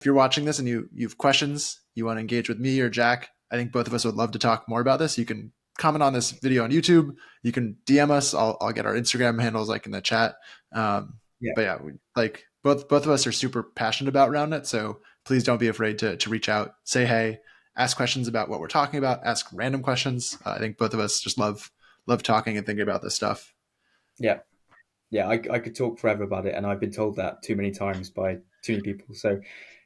if you're watching this and you have questions, you want to engage with me or Jack, I think both of us would love to talk more about this. You can comment on this video on YouTube. You can DM us. I'll get our Instagram handles like in the chat. Yeah. But yeah, like both of us are super passionate about Roundnet, so please don't be afraid to reach out, say hey, ask questions about what we're talking about, ask random questions. I think both of us just love talking and thinking about this stuff. Yeah. Yeah. I could talk forever about it, and I've been told that too many times by too many people. So,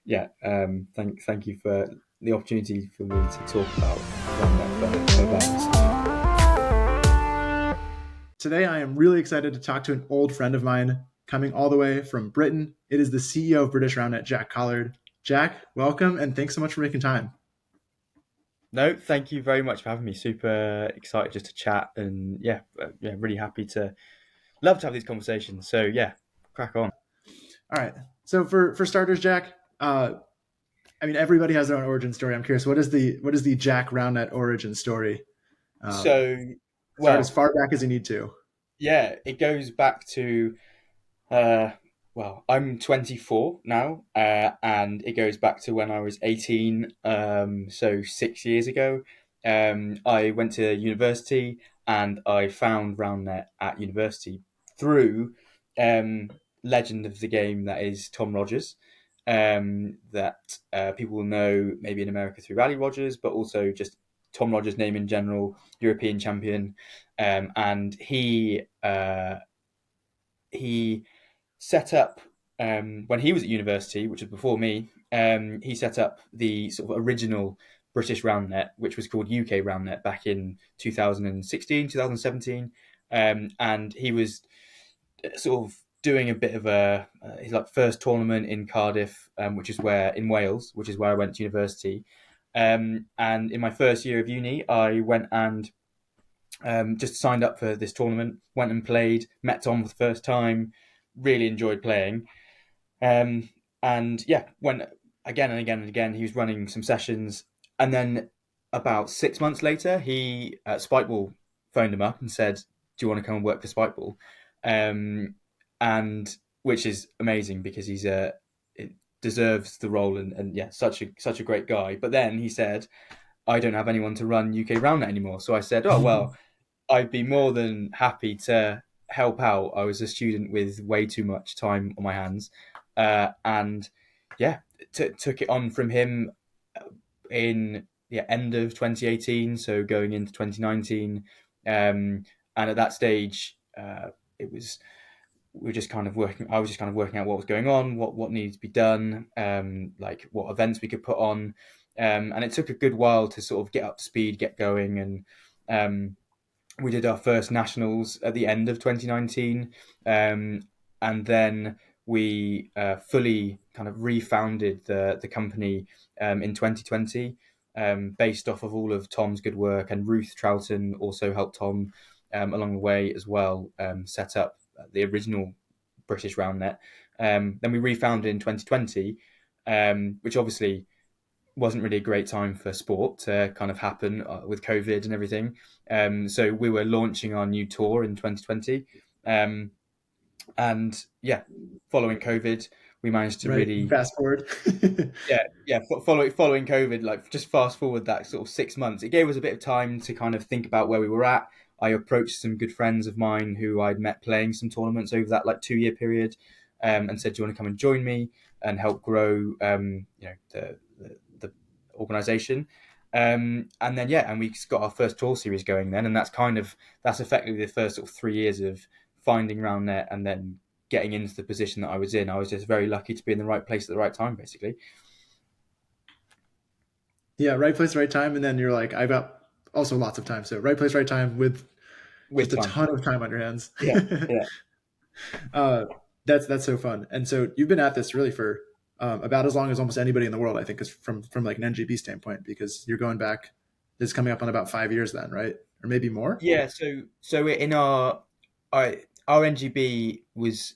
yeah. Thank you for the opportunity for me to talk about Roundnet for about Today, I am really excited to talk to an old friend of mine coming all the way from Britain. It is the CEO of British Roundnet, Jack Collard. Jack, welcome, and thanks so much for making time. No, thank you very much for having me. Super excited just to chat, and really happy to love to have these conversations. So yeah, crack on. All right. So for starters, Jack, I mean everybody has their own origin story. I'm curious, what is the Jack Roundnet origin story? So, Start as well, far back as you need to. yeah, it goes back to I'm 24 now, and it goes back to when I was 18, so 6 years ago. I went to university and I found Roundnet at university through legend of the game that is Tom Rogers. That people will know maybe in America through Rally Rogers, but also just Tom Rogers' name in general, European champion, and he set up when he was at university, which was before me. He set up the sort of original British Roundnet, which was called UK Roundnet back in 2016, 2017, and he was sort of doing a bit of his like first tournament in Cardiff, which is where in Wales, which is where I went to university. And in my first year of uni, I went and just signed up for this tournament, went and played, met Tom for the first time, really enjoyed playing. And yeah, went again and again and again. He was running some sessions. And then about 6 months later, Spikeball phoned him up and said, "Do you want to come and work for Spikeball?" And which is amazing because it deserves the role and yeah, such a great guy. But then he said, "I don't have anyone to run UK Roundnet anymore." So I said, "Oh, well, I'd be more than happy to help out." I was a student with way too much time on my hands, and yeah, took it on from him in the end of 2018, so going into 2019, and at that stage, it was we were just kind of working. I was just kind of working out what was going on, what needed to be done, like what events we could put on, and it took a good while to sort of get up to speed, get going, and we did our first nationals at the end of 2019, and then we fully kind of refounded the company in 2020, based off of all of Tom's good work, and Ruth Troughton also helped Tom along the way as well, set up the original British Roundnet. Then we refounded in 2020, which obviously wasn't really a great time for sport to kind of happen with COVID and everything. So we were launching our new tour in 2020. And yeah, following COVID, we managed to really fast forward. following COVID, like just fast forward that sort of 6 months. It gave us a bit of time to kind of think about where we were at. I approached some good friends of mine who I'd met playing some tournaments over that like 2 year period, and said, "Do you want to come and join me and help grow, the organization?" And then and we got our first tour series going then, and that's effectively the first sort of 3 years of finding Roundnet and then getting into the position that I was in. I was just very lucky to be in the right place at the right time, basically. Yeah, right place, right time, and then you're like, I've got also lots of time. So right place, right time with just a time. ton of time on your hands. Yeah. That's so fun. And so you've been at this really for about as long as almost anybody in the world, I think, is from like an NGB standpoint, because you're going back. This is coming up on about 5 years then, right? Or maybe more. Yeah. So in our NGB was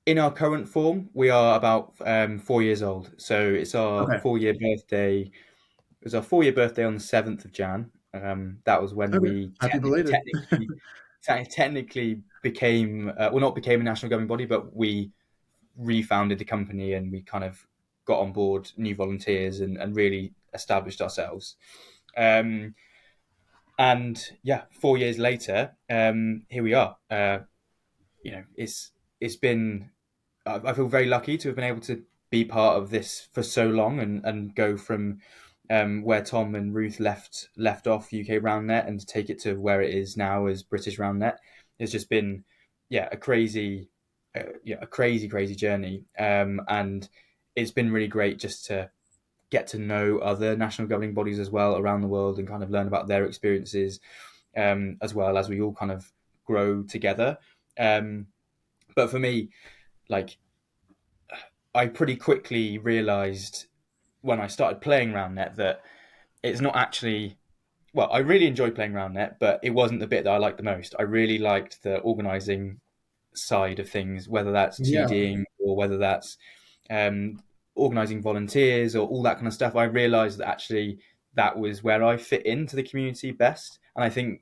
in our current form. We are about 4 years old. So it's our 4 year birthday. It was our 4 year birthday on the 7th of Jan. That was when we happy belated. technically became not became a national governing body, but we refounded the company, and we kind of got on board new volunteers and really established ourselves. Um, and yeah, 4 years later, here we are. It's been, I feel very lucky to have been able to be part of this for so long, and go from where Tom and Ruth left off UK Roundnet, and to take it to where it is now as British Roundnet. It's just been, yeah, a crazy journey, and it's been really great just to get to know other national governing bodies as well around the world, and kind of learn about their experiences, as well as we all kind of grow together. But for me, like, I pretty quickly realised when I started playing Roundnet that it's not actually, well, I really enjoy playing Roundnet, but it wasn't the bit that I liked the most. I really liked the organising side of things, whether that's Yeah. TDing or whether that's um, organising volunteers or all that kind of stuff. I realised that actually that was where I fit into the community best. And I think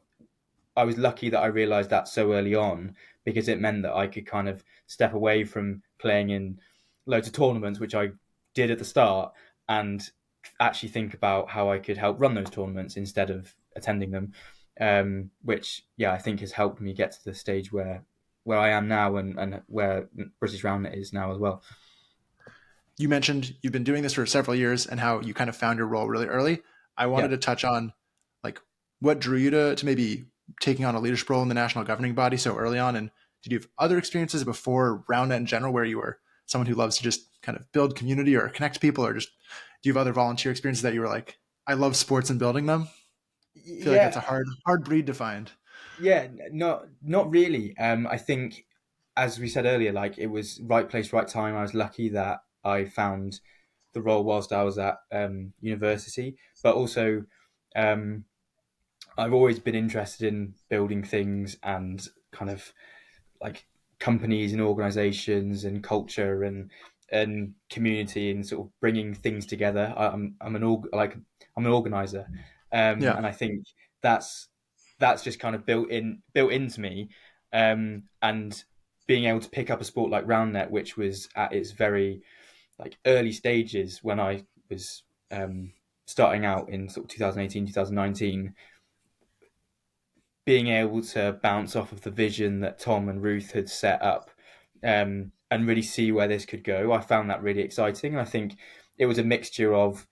I was lucky that I realised that so early on, because it meant that I could kind of step away from playing in loads of tournaments, which I did at the start, and actually think about how I could help run those tournaments instead of attending them. Which, yeah, I think has helped me get to the stage where I am now, and where British Roundnet is now as well. You mentioned you've been doing this for several years and how you kind of found your role really early. I wanted Yeah, to touch on like what drew you to maybe taking on a leadership role in the national governing body so early on, and did you have other experiences before Roundnet in general where you were someone who loves to just kind of build community or connect people, or just do you have other volunteer experiences that you were like, I love sports and building them? I feel like that's a yeah, hard breed to find. yeah. Not really. I think, as we said earlier, like, it was right place, right time. I was lucky that I found the role whilst I was at university, but also um, I've always been interested in building things, and kind of like companies and organizations and culture and community, and sort of bringing things together. I'm an organizer, Yeah, and I think that's just kind of built into me, and being able to pick up a sport like Roundnet, which was at its very like early stages when I was starting out in sort of 2018, 2019, being able to bounce off of the vision that Tom and Ruth had set up, and really see where this could go. I found that really exciting. And I think it was a mixture of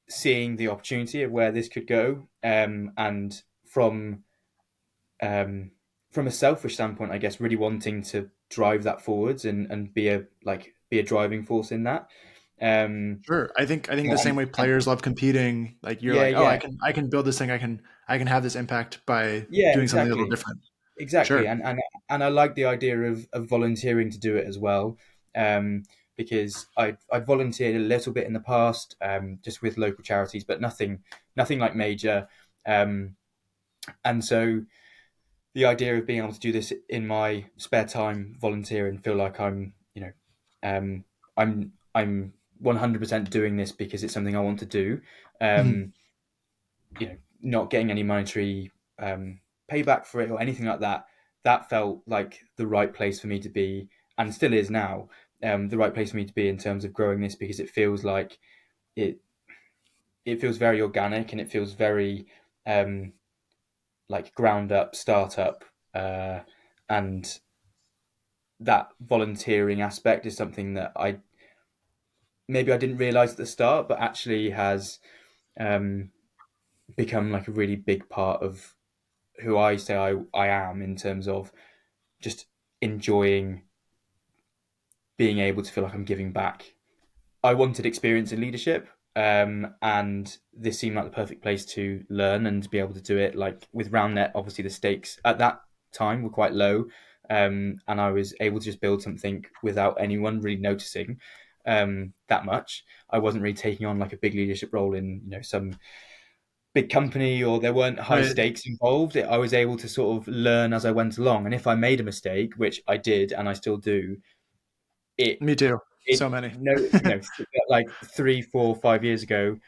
seeing the opportunity of where this could go, and um, from a selfish standpoint, I guess, really wanting to drive that forwards, and be a driving force in that. Um, sure. I think the same and, way and players love competing, like you're yeah, like, oh, I yeah, can build this thing. I can have this impact by yeah, doing something a little exactly. different. Exactly, Sure. and I like the idea of volunteering to do it as well, because I'd volunteered a little bit in the past, just with local charities, but nothing like major, um, and so the idea of being able to do this in my spare time, volunteer, and feel like um, I'm 100% doing this because it's something I want to do. Mhm. Um, not getting any monetary payback for it or anything like that. That felt like the right place for me to be, and still is now. The right place for me to be in terms of growing this, because it feels like it it feels very organic, and it feels very um, like ground up startup, and that volunteering aspect is something that I didn't realize at the start, but actually has um, become like a really big part of who I say I am, in terms of just enjoying being able to feel like I'm giving back. I wanted experience in leadership, and this seemed like the perfect place to learn and to be able to do it. Like with Roundnet, obviously the stakes at that time were quite low, and I was able to just build something without anyone really noticing that much. I wasn't really taking on like a big leadership role in some big company, or there weren't high Right. stakes involved. I was able to sort of learn as I went along, and if I made a mistake, which I did and I still do, it Me too. it So many. no like 3, 4, 5 years ago,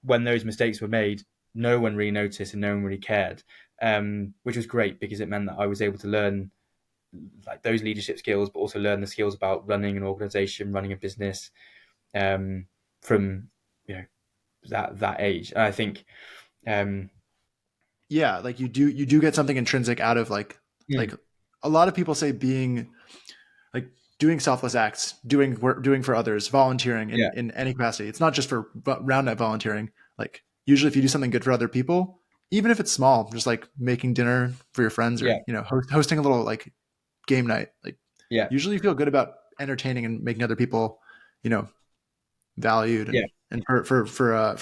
when those mistakes were made, no one really noticed and no one really cared, which was great because it meant that I was able to like those leadership skills, but also learn the skills about running an organization, running a business, from you know that age. And I think, um, Yeah, like you do get something intrinsic out of like mm, a lot of people say being like doing selfless acts, doing work, doing for others, volunteering yeah, in any capacity. It's not just for round net volunteering. Like usually, if you do something good for other people, even if it's small, just like making dinner for your friends yeah, or hosting a little like game night, like yeah, usually you feel good about entertaining and making other people, you know, valued yeah, and for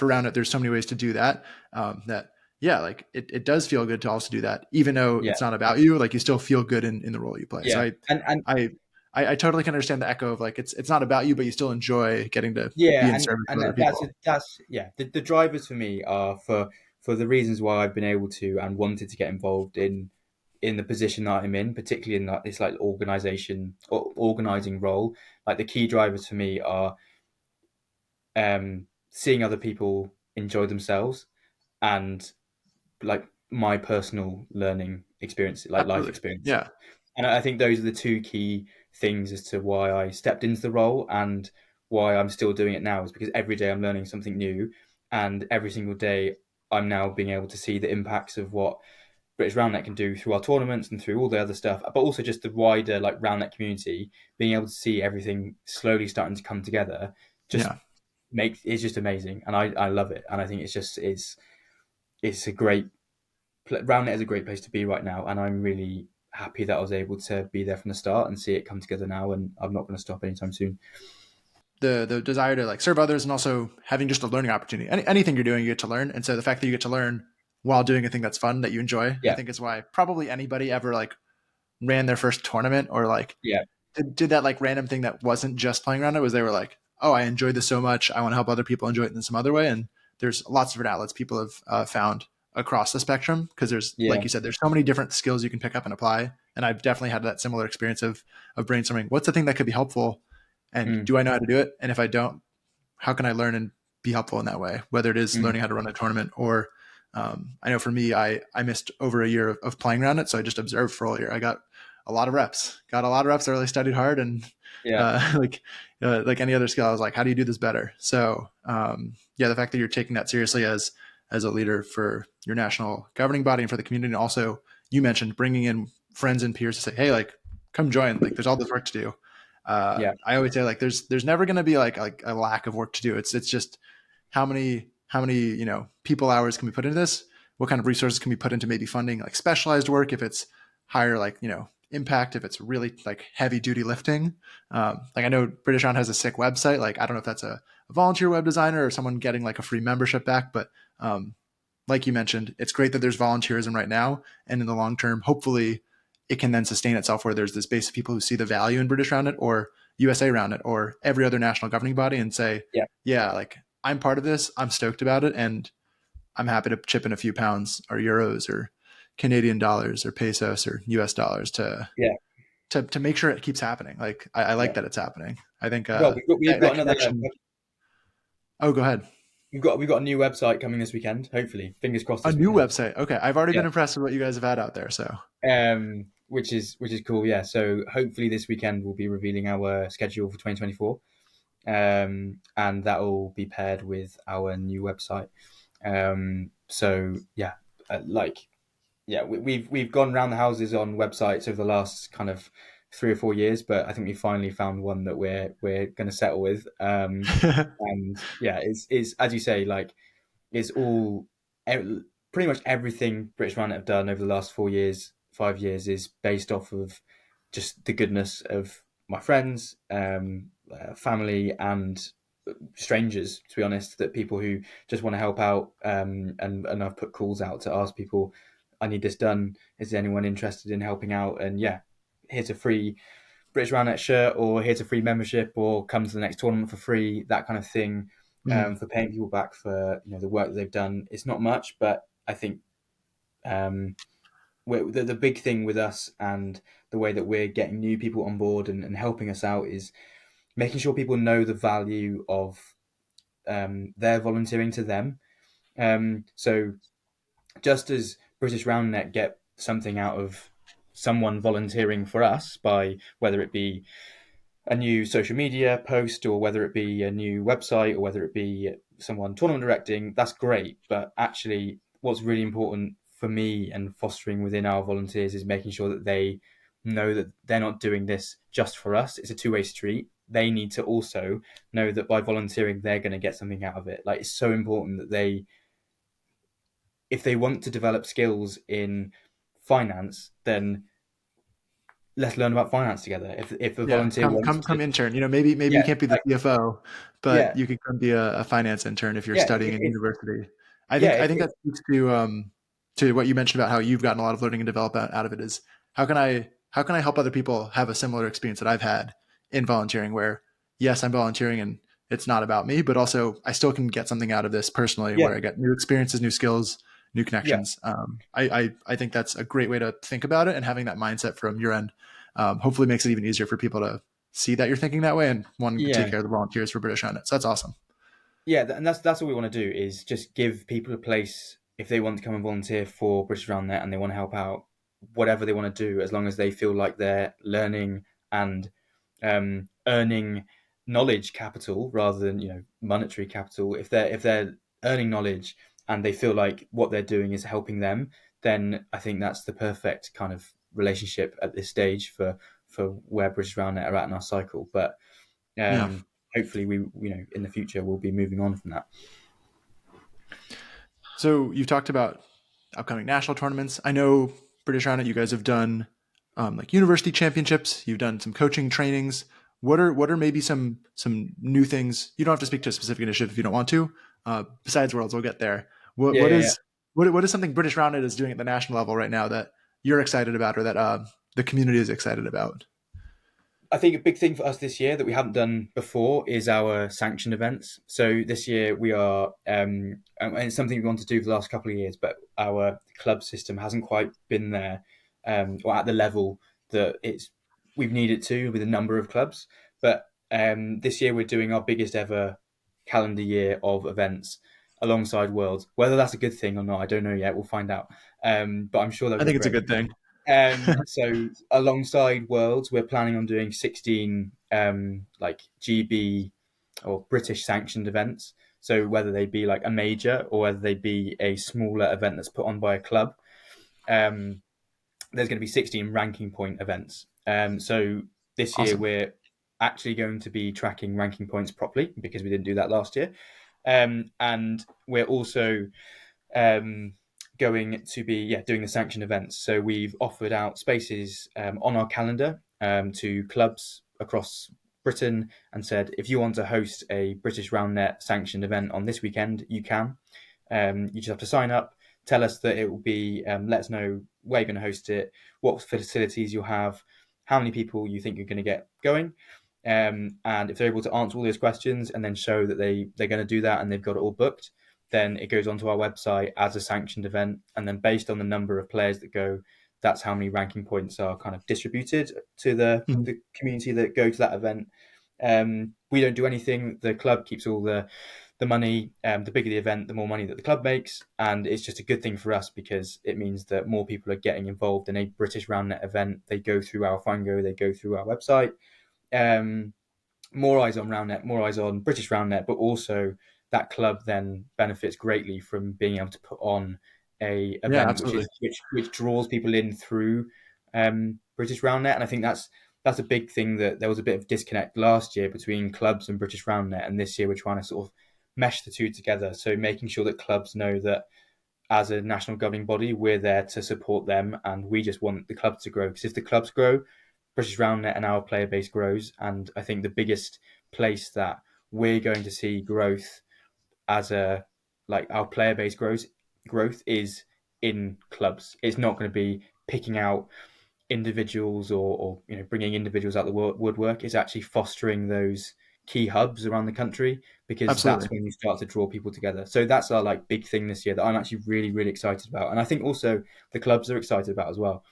round net, there's so many ways to do that. That yeah, like it does feel good to also do that, even though yeah, it's not about you. Like you still feel good in the role you play. So yeah, I I totally can understand the echo of like it's not about you, but you still enjoy getting to be yeah, in service and for other that's people. that's yeah. The drivers for me are for the reasons why I've been able to and wanted to get involved in the position that I'm in, particularly in that this like organization or organizing role. Like the key drivers for me are, seeing other people enjoy themselves, and like my personal learning experience, like life Absolutely. experiences. Yeah. And I think those are the two key things as to why I stepped into the role and why I'm still doing it now, is because every day I'm learning something new, and every single day I'm now being able to see the impacts of what British Roundnet can do through our tournaments and through all the other stuff, but also just the wider like Roundnet community, being able to see everything slowly starting to come together, just Yeah. makes it's just amazing, and I love it, and I think it's a great Roundnet is a great place to be right now, and I'm really happy that I was able to be there from the start and see it come together now, and I'm not going to stop anytime soon. The desire to like serve others and also having just a learning opportunity. Anything you're doing, you get to learn. And so the fact that you get to learn while doing a thing that's fun that you enjoy, I Yeah, think is why probably anybody ever like ran their first tournament or like yeah, did that like random thing that wasn't just playing around it was they were like, oh, I enjoyed this so much. I want to help other people enjoy it in some other way. And there's lots of different outlets people have found across the spectrum because there's, like yeah, you said, there's so many different skills you can pick up and apply. And I've definitely had that similar experience of brainstorming. What's the thing that could be helpful? And mm, do I know how to do it? And if I don't, how can I learn and be helpful in that way? Whether it is mm, learning how to run a tournament or I know for me, I missed over a year of playing around it, so I just observed for all year. I got a lot of reps. Got a lot of reps. I really studied hard, and yeah, like any other skill, I was like, how do you do this better? So yeah, the fact that you're taking that seriously as a leader for your national governing body and for the community, and also you mentioned bringing in friends and peers to say, hey, like come join. Like there's all this work to do. yeah, I always say like there's never going to be like a lack of work to do. It's just how many people hours can we put into this? What kind of resources can we put into maybe funding like specialized work if it's higher like impact, if it's really like heavy duty lifting. Like I know British On has a sick website. Like I don't know if that's a volunteer web designer or someone getting like a free membership back, but like you mentioned, it's great that there's volunteerism right now, and in the long term, hopefully, it can then sustain itself where there's this base of people who see the value in British Roundnet or USA Roundnet or every other national governing body and say, yeah, yeah, like I'm part of this, I'm stoked about it, and I'm happy to chip in a few pounds or euros or Canadian dollars or pesos or US dollars yeah, to make sure it keeps happening. Like I like yeah. that it's happening. I think Well, we've got that another connection. Oh, go ahead. we've got a new website coming this weekend. Hopefully, fingers crossed A this new weekend. website. Okay, I've already Yeah, been impressed with what you guys have had out there. So which is cool. Yeah, so hopefully this weekend we'll be revealing our schedule for 2024, and that will be paired with our new website. So yeah, like yeah, we've gone around the houses on websites over the last kind of 3 or 4 years, but I think we finally found one that we're going to settle with. And yeah, it's as you say, like it's all pretty much everything British Roundnet have done over the last 4 years, 5 years is based off of just the goodness of my friends, family, and strangers. To be honest, that people who just want to help out, and I've put calls out to ask people, I need this done. Is there anyone interested in helping out? And yeah, here's a free British Roundnet shirt, or here's a free membership, or come to the next tournament for free. That kind of thing, Mhm. for paying people back for the work that they've done. It's not much, but I think, um, the big thing with us and the way that we're getting new people on board and helping us out is making sure people know the value of, their volunteering to them. So just as British Roundnet get something out of someone volunteering for us by whether it be a new social media post or whether it be a new website or whether it be someone tournament directing, that's great. But actually, what's really important for me and fostering within our volunteers is making sure that they know that they're not doing this just for us. It's a two-way street. They need to also know that by volunteering, they're going to get something out of it. Like, it's so important that they, if they want to develop skills in finance, then let's learn about finance together. If a Yeah, volunteer wants come to, intern. You know, maybe you yeah, can't be the like, CFO, but yeah, you could come be a finance intern if you're yeah, studying in university. yeah, I think that speaks to what you mentioned about how you've gotten a lot of learning and development out of it. Is how can I help other people have a similar experience that I've had in volunteering? Where yes, I'm volunteering and it's not about me, but also I still can get something out of this personally, yeah, where I get new experiences, new skills, new yeah, connections. I think that's a great way to think about it, and having that mindset from your end hopefully makes it even easier for people to see that you're thinking that way and wanting to take yeah, care of the volunteers for British Roundnet. So that's awesome. yeah. And that's all we want to do is just give people a place if they want to come and volunteer for British Roundnet and they want to help out, whatever they want to do, as long as they feel like they're learning and earning knowledge capital rather than monetary capital. If they're earning knowledge and they feel like what they're doing is helping them, then I think that's the perfect kind of relationship at this stage for where British Roundnet are at in our cycle. But Yeah. um, hopefully, we in the future we'll be moving on from that. So you've talked about upcoming national tournaments. I know British Roundnet, you guys have done like university championships. You've done some coaching trainings. What are maybe some new things? You don't have to speak to a specific initiative if you don't want to. Besides Worlds, we'll get there. What Yeah, what yeah, yeah. is what is something British Roundnet is doing at the national level right now that you're excited about, or that the community is excited about? I think a big thing for us this year that we haven't done before is our sanctioned events. So this year we are, and it's something we want to do for the last couple of years, but our club system hasn't quite been there, or at the level that we've needed to with a number of clubs. But this year we're doing our biggest ever calendar year of events alongside Worlds. Whether that's a good thing or not, I don't know yet. We'll find out. But I'm sure they'll I go think it's a great. good thing. So alongside Worlds, we're planning on doing 16 like GB or British sanctioned events. So whether they be like a major or whether they be a smaller event that's put on by a club, um, there's going to be 16 ranking point events. So this year Awesome. we're actually going to be tracking ranking points properly because we didn't do that last year. And we're also um, going to be doing the sanctioned events. So we've offered out spaces on our calendar to clubs across Britain and said if you want to host a British Roundnet sanctioned event on this weekend, you can. You just have to sign up, tell us that it will be, let us know where you're going to host it, what facilities you'll have, how many people you think you're going to get going. And if they're able to answer all those questions and then show that they're going to do that and they've got it all booked, then it goes onto our website as a sanctioned event. And then based on the number of players that go, that's how many ranking points are kind of distributed to Mhm. the community that go to that event. We don't do anything. The club keeps all the money. The bigger the event, the more money that the club makes, and it's just a good thing for us because it means that more people are getting involved in a British Roundnet event. They go through our Fango, they go through our website. Um, More eyes on Roundnet, more eyes on British Roundnet, but also that club then benefits greatly from being able to put on a Yeah, event absolutely. which draws people in through British Roundnet, and I think that's a big thing that there was a bit of disconnect last year between clubs and British Roundnet, and this year we're trying to sort of mesh the two together. So making sure that clubs know that as a national governing body, we're there to support them, and we just want the clubs to grow. Because if the clubs grow, British Roundnet and our player base grows. And I think the biggest place that we're going to see growth as a like our player base grows growth is in clubs. It's not going to be picking out individuals or bringing individuals out the woodwork. It's actually fostering those key hubs around the country because Absolutely. that's when you start to draw people together. So that's our like big thing this year that I'm actually really really excited about, and I think also the clubs are excited about as well.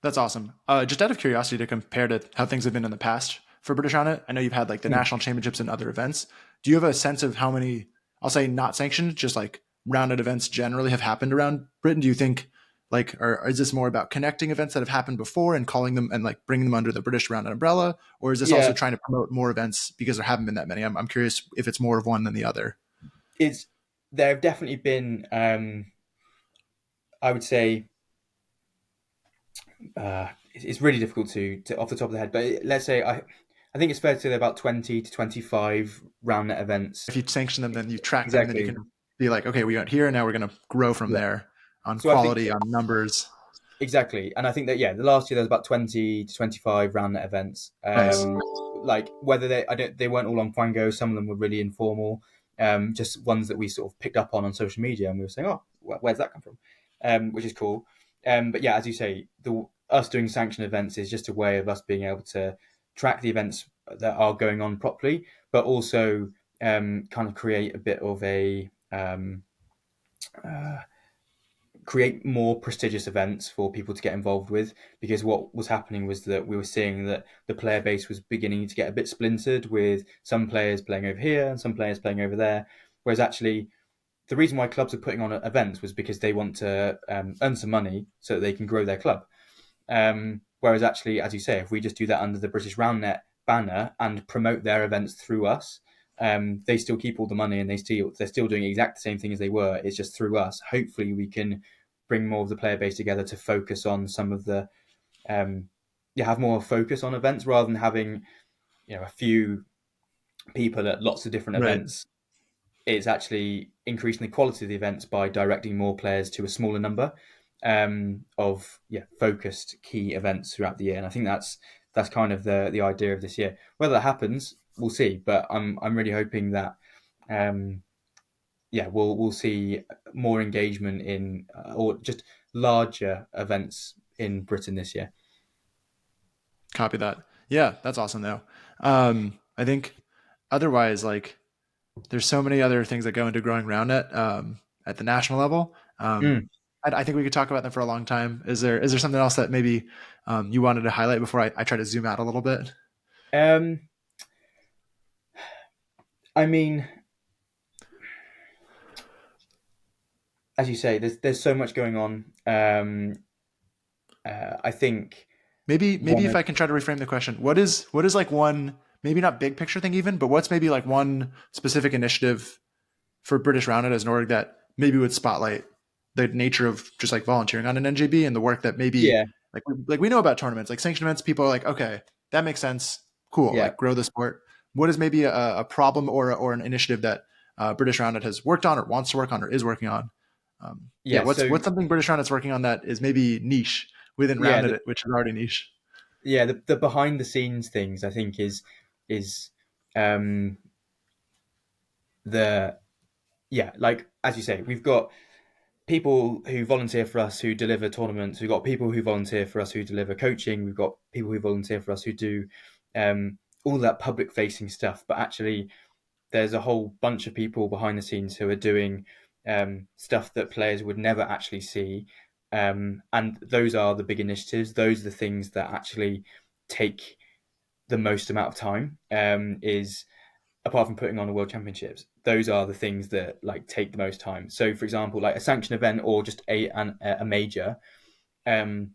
That's awesome. Just out of curiosity, to compare to how things have been in the past for British on it, I know you've had like the Hmm. national championships and other events. Do you have a sense of how many, I'll say not sanctioned, just like rounded events generally have happened around Britain? Do you think Like, or is this more about connecting events that have happened before and calling them and like bringing them under the British Roundnet umbrella, or is this also Yeah, trying to promote more events because there haven't been that many? I'm curious if it's more of one than the other. it's there have definitely been. I would say it's really difficult to off the top of the head, but let's say I think it's fair to say there are about 20 to 25 RoundNet events. If you sanction them, then you track them, then you Exactly. can be like, okay, we went here, and now we're going to grow from Yeah. there on So I think quality, on numbers. exactly, and I think that the last year there was about 20 to 25 RoundNet events. Nice, Like whether they weren't all on Quango. Some of them were really informal, just ones that we sort of picked up on social media, and we were saying, oh, where's that come from? Which is cool. But yeah, as you say, us doing sanctioned events is just a way of us being able to track the events that are going on properly, but also kind of create a bit of a uh, create more prestigious events for people to get involved with, because what was happening was that we were seeing that the player base was beginning to get a bit splintered, with some players playing over here and some players playing over there, whereas actually the reason why clubs are putting on events was because they want to earn some money so that they can grow their club. Whereas actually, as you say, if we just do that under the British Roundnet banner and promote their events through us, they still keep all the money, and they're still doing exactly the same thing as they were. It's just through us. Hopefully, we can bring more of the player base together to focus on some of the have more focus on events rather than having a few people at lots of different right? events. It's actually increasing the quality of the events by directing more players to a smaller number of focused key events throughout the year. And I think that's kind of the idea of this year. Whether that happens, we'll see. But I'm really hoping that we'll see more engagement in or just larger events in Britain this year. Copy that. Yeah, that's awesome though. I think otherwise, like, there's so many other things that go into growing Roundnet at the national level. Mm. I think we could talk about them for a long time. Is there something else that maybe you wanted to highlight before I try to zoom out a little bit? Um, I mean, as you say, there's so much going on. I think Maybe one if of I can try to reframe the question, what is like one, maybe not big picture thing even, but what's maybe like one specific initiative for British Roundnet as an org that maybe would spotlight the nature of just like volunteering on an NGB and the work that maybe yeah, like we know about tournaments, like sanctioned events. People are like, okay, that makes sense, cool, yeah, like grow the sport. What is maybe a problem or an initiative that British Roundnet has worked on or wants to work on or is working on? Yeah, yeah. what's something British Roundnet's working on that is maybe niche within Yeah, Roundnet, which is already niche? the behind the scenes things I think is um the like as you say, we've got people who volunteer for us who deliver tournaments. We've got people who volunteer for us who deliver coaching. We've got people who volunteer for us who do all that public facing stuff. But actually, there's a whole bunch of people behind the scenes who are doing stuff that players would never actually see. And those are the big initiatives. Those are the things that actually take the most amount of time. Is apart from putting on the world championships, those are the things that like take the most time. So, for example, like a sanctioned event or just a major, um,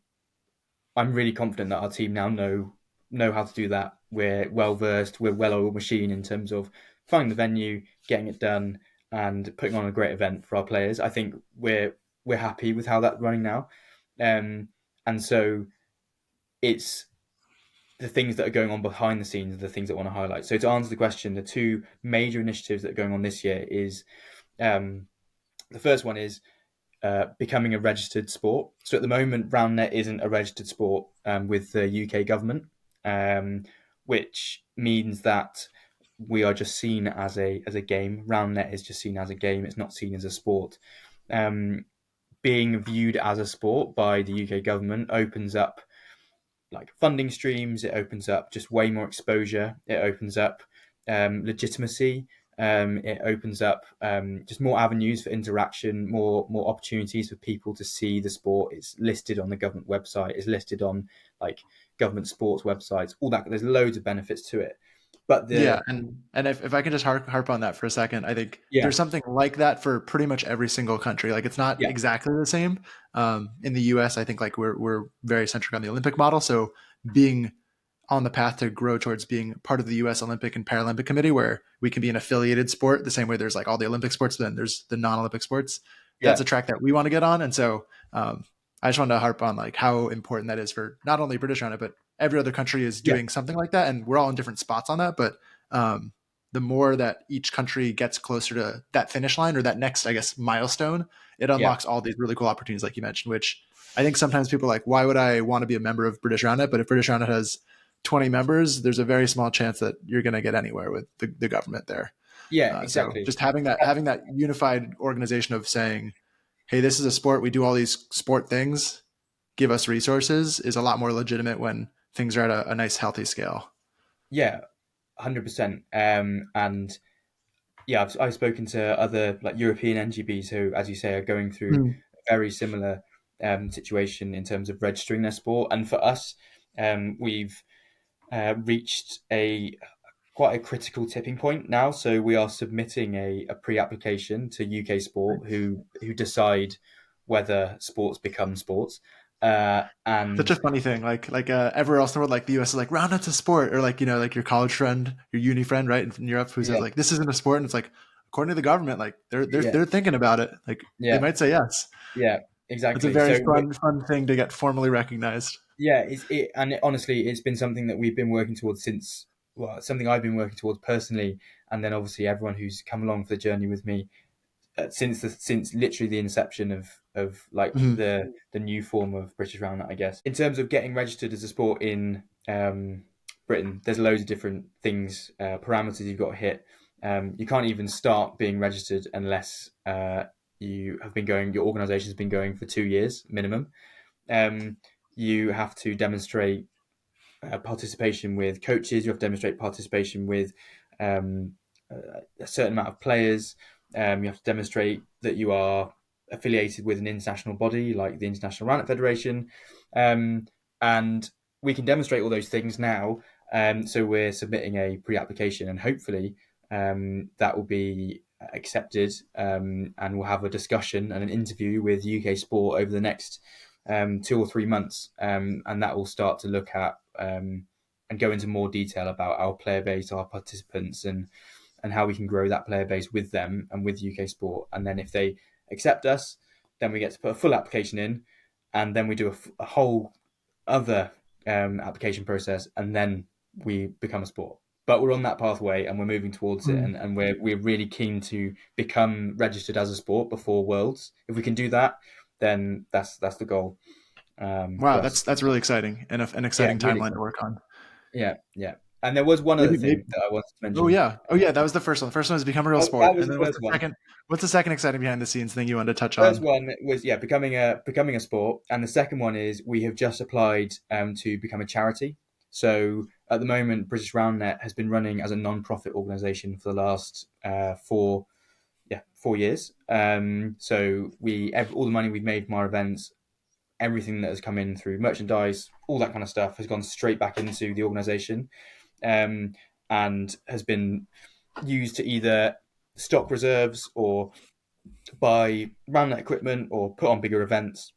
I'm really confident that our team now know how to do that. We're well versed. We're well-oiled machine in terms of finding the venue, getting it done, and putting on a great event for our players. I think we're happy with how that's running now, and so it's the things that are going on behind the scenes are the things that I want to highlight. So to answer the question, the two major initiatives that are going on this year is um, the first one is becoming a registered sport. So at the moment, Roundnet isn't a registered sport with the UK government, um, which means that we are just seen as a game. Roundnet is just seen as a game. It's not seen as a sport. Um, Being viewed as a sport by the UK government opens up like funding streams. It opens up just way more exposure. It opens up legitimacy. It opens up just more avenues for interaction, more opportunities for people to see the sport. It's listed on the government website. It's listed on like government sports websites. All that. There's loads of benefits to it. But Yeah, the and if I can just harp on that for a second, I think yeah, there's something like that for pretty much every single country. Like it's not yeah, exactly the same. In the U.S., I think like we're very centric on the Olympic model. So being on the path to grow towards being part of the U.S. Olympic and Paralympic Committee, where we can be an affiliated sport, the same way there's like all the Olympic sports, but then there's the non-Olympic sports. That's yeah, a track that we want to get on, and so I just wanted to harp on like how important that is for not only British on it, but every other country is yeah, doing something like that, and we're all in different spots on that. But um, the more that each country gets closer to that finish line or that next, I guess, milestone, it yeah, unlocks all these really cool opportunities, like you mentioned. Which I think sometimes people are like, why would I want to be a member of British Roundnet? But if British Roundnet has 20 members, there's a very small chance that you're going to get anywhere with the government there. yeah, So exactly. just having that unified organization of saying, hey, this is a sport. We do all these sport things. Give us resources is a lot more legitimate when things are at a nice, healthy scale. Yeah, 100%. And yeah, I've spoken to other like European NGBs who, as you say, are going through Mm. a very similar situation in terms of registering their sport. And for us, we've reached a quite a critical tipping point now. So we are submitting a pre-application to UK Sport, Nice. who decide whether sports become sports. Such And a funny thing. Like everywhere else in the world, like the US is like roundnut's a sport, or like like your college friend, your uni friend, right in Europe, who says yeah, like this isn't a sport, and it's like according to the government, like they're yeah, they're thinking about it. Like they yeah, might say yes. yeah, It's a exactly. very So fun thing to get formally recognized. yeah, honestly, it's been something that we've been working towards since, well, something I've been working towards personally, and then obviously everyone who's come along for the journey with me since literally the inception of like Mhm. the new form of British Roundnet, I guess. In terms of getting registered as a sport in Britain, there's loads of different things, parameters you've got to hit. You can't even start being registered unless you have been going, your organisation has been going for 2 years minimum. Um, you have to demonstrate participation with coaches. You have to demonstrate participation with um, a certain amount of players. You have to demonstrate that you are affiliated with an international body like the International Roundnet Federation, um, and we can demonstrate all those things now. So we're submitting a pre-application, and hopefully that will be accepted, and we'll have a discussion and an interview with UK Sport over the next 2 or 3 months, and that will start to look at and go into more detail about our player base, our participants, and how we can grow that player base with them and with UK Sport. And then if they accept us, then we get to put a full application in, and then we do a whole other application process, and then we become a sport. But we're on that pathway and we're moving towards it, Mm. and we're really keen to become registered as a sport before Worlds. If we can do that, then that's the goal Wow, for that's us. that's really exciting and an Yeah, exciting really timeline to cool. work on. Yeah, yeah. And there was one other Maybe. thing that I wanted to Oh mention. yeah. Oh yeah. That was the first one. The first one is become a real That sport. was And the then what's first the one. second? What's the second exciting behind the scenes thing you wanted to touch First on? one was becoming a sport, and the second one is we have just applied to become a charity. So at the moment, British Roundnet has been running as a non-profit organisation for the last 4 years. So all the money we've made from our events, everything that has come in through merchandise, all that kind of stuff, has gone straight back into the organisation, um, and has been used to either stock reserves or buy Roundnet equipment or put on bigger events,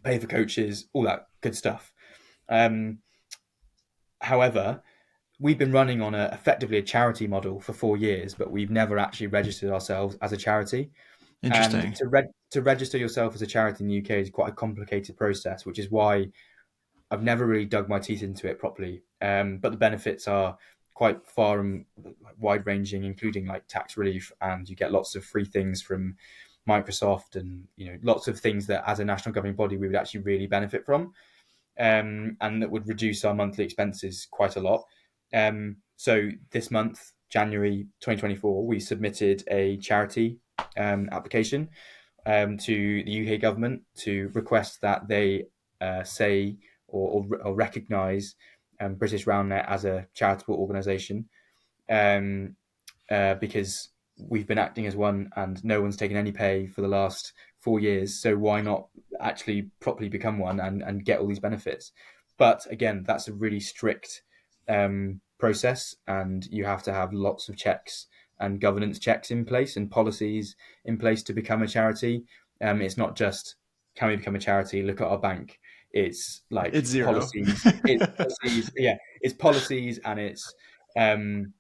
pay for coaches, all that good stuff. Um, However, we've been running on effectively a charity model for 4 years, but we've never actually registered ourselves as a charity. And Interesting. to register yourself as a charity in the UK is quite a complicated process, which is why I've never really dug my teeth into it properly. But the benefits are quite far and wide ranging, including like tax relief, and you get lots of free things from Microsoft, and lots of things that as a national governing body we would actually really benefit from, and that would reduce our monthly expenses quite a lot. So this month, January 2024, we submitted a charity application to the UK government to request that they say or recognise British Roundnet as a charitable organisation, um, because we've been acting as one and no one's taken any pay for the last 4 years. So why not actually properly become one and get all these benefits? But again, that's a really strict process, and you have to have lots of checks and governance checks in place and policies in place to become a charity. It's not just, can we become a charity? Look at our bank. It's like It's zero. policies. It's policies. Yeah, it's policies, and it's um,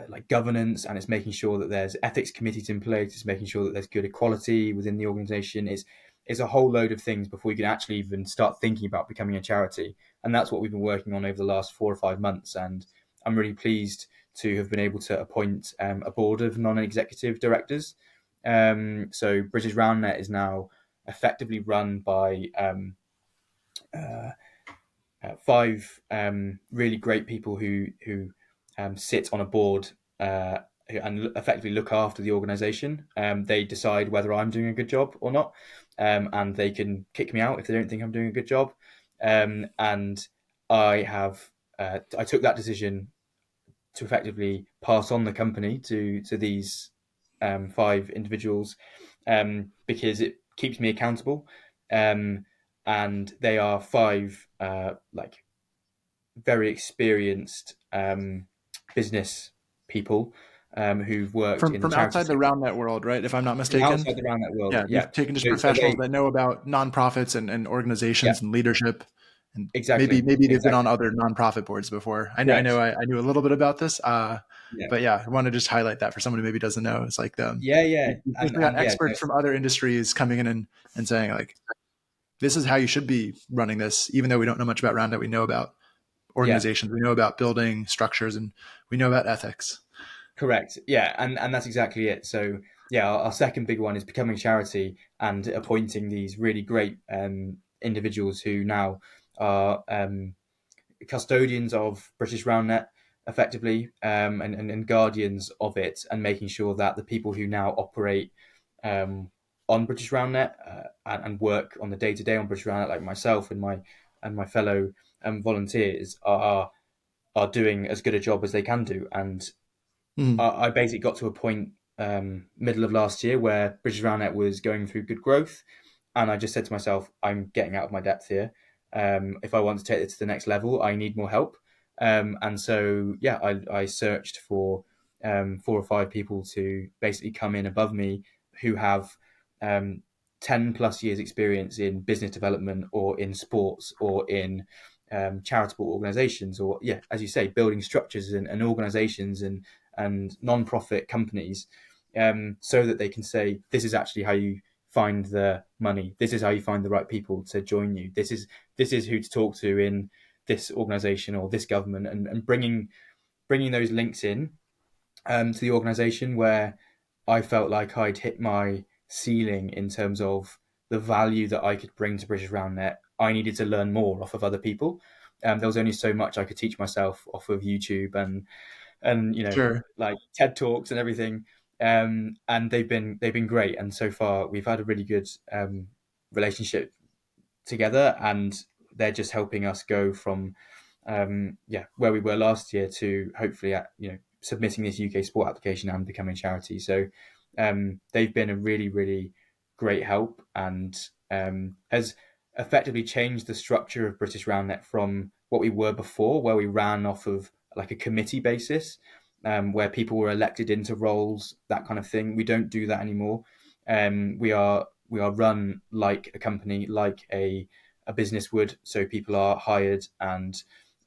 like governance, and it's making sure that there's ethics committees in place. It's making sure that there's good equality within the organisation. It's a whole load of things before you can actually even start thinking about becoming a charity. And that's what we've been working on over the last 4 or 5 months. And I'm really pleased to have been able to appoint a board of non-executive directors. So British Roundnet is now effectively run by uh, five really great people who sit on a board and effectively look after the organisation. They decide whether I'm doing a good job or not, and they can kick me out if they don't think I'm doing a good job. And I took that decision to effectively pass on the company to these five individuals, because it keeps me accountable. And they are five like very experienced business people who've worked in the From charity outside the sector. Roundnet world, right? If I'm not From mistaken. outside the round net world, Yeah, yeah. you've taken just So professionals they, that know about nonprofits and yeah, organizations and leadership, and maybe exactly, they've been on exactly, other nonprofit boards before. correct, I knew a little bit about this, yeah, but yeah, I want to just highlight that for someone who maybe doesn't know. It's like yeah, yeah, you've and basically got and yeah, no, experts from other industries coming in and saying like, this is how you should be running this, even though we don't know much about Roundup. We know about yeah, organizations, we know about building structures, and we know about ethics. correct, yeah, and that's exactly it. So yeah, our second big one is becoming a charity and appointing these really great individuals who now are custodians of British Roundnet effectively, and guardians of it, and making sure that the people who now operate on British Roundnet and work on the day to day on British Roundnet, like myself and my fellow volunteers, are doing as good a job as they can do. And Mm, I basically got to a point middle of last year where British Roundnet was going through good growth, and I just said to myself, I'm getting out of my depth here. If I want to take it to the next level, I need more help. And so, yeah, I searched for 4 or 5 people to basically come in above me who have um, 10 plus years experience in business development or in sports or in charitable organizations, or, yeah, as you say, building structures and organizations and non-profit companies, so that they can say, this is actually how you find the money. This is how you find the right people to join you. This is who to talk to in this organization or this government, and bringing those links in to the organization where I felt like I'd hit my ceiling in terms of the value that I could bring to British Roundnet. I needed to learn more off of other people. There was only so much I could teach myself off of YouTube and sure. like TED talks and everything. And they've been great. And so far we've had a really good relationship together, and they're just helping us go from where we were last year to hopefully submitting this UK sport application and becoming a charity. So they've been a really, really great help, and has effectively changed the structure of British Roundnet from what we were before, where we ran off of like a committee basis, where people were elected into roles, that kind of thing. We don't do that anymore. We are run like a company, like a business would. So people are hired and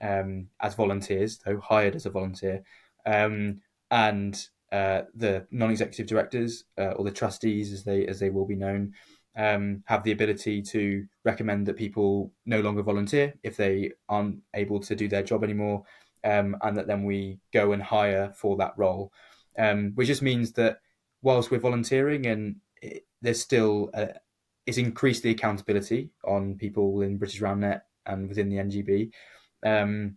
as volunteers, though hired as a volunteer, and the non-executive directors, or the trustees, as they will be known, have the ability to recommend that people no longer volunteer if they aren't able to do their job anymore, and that then we go and hire for that role, which just means that whilst we're volunteering, and there's still it's increased the accountability on people in British Roundnet and within the NGB, um,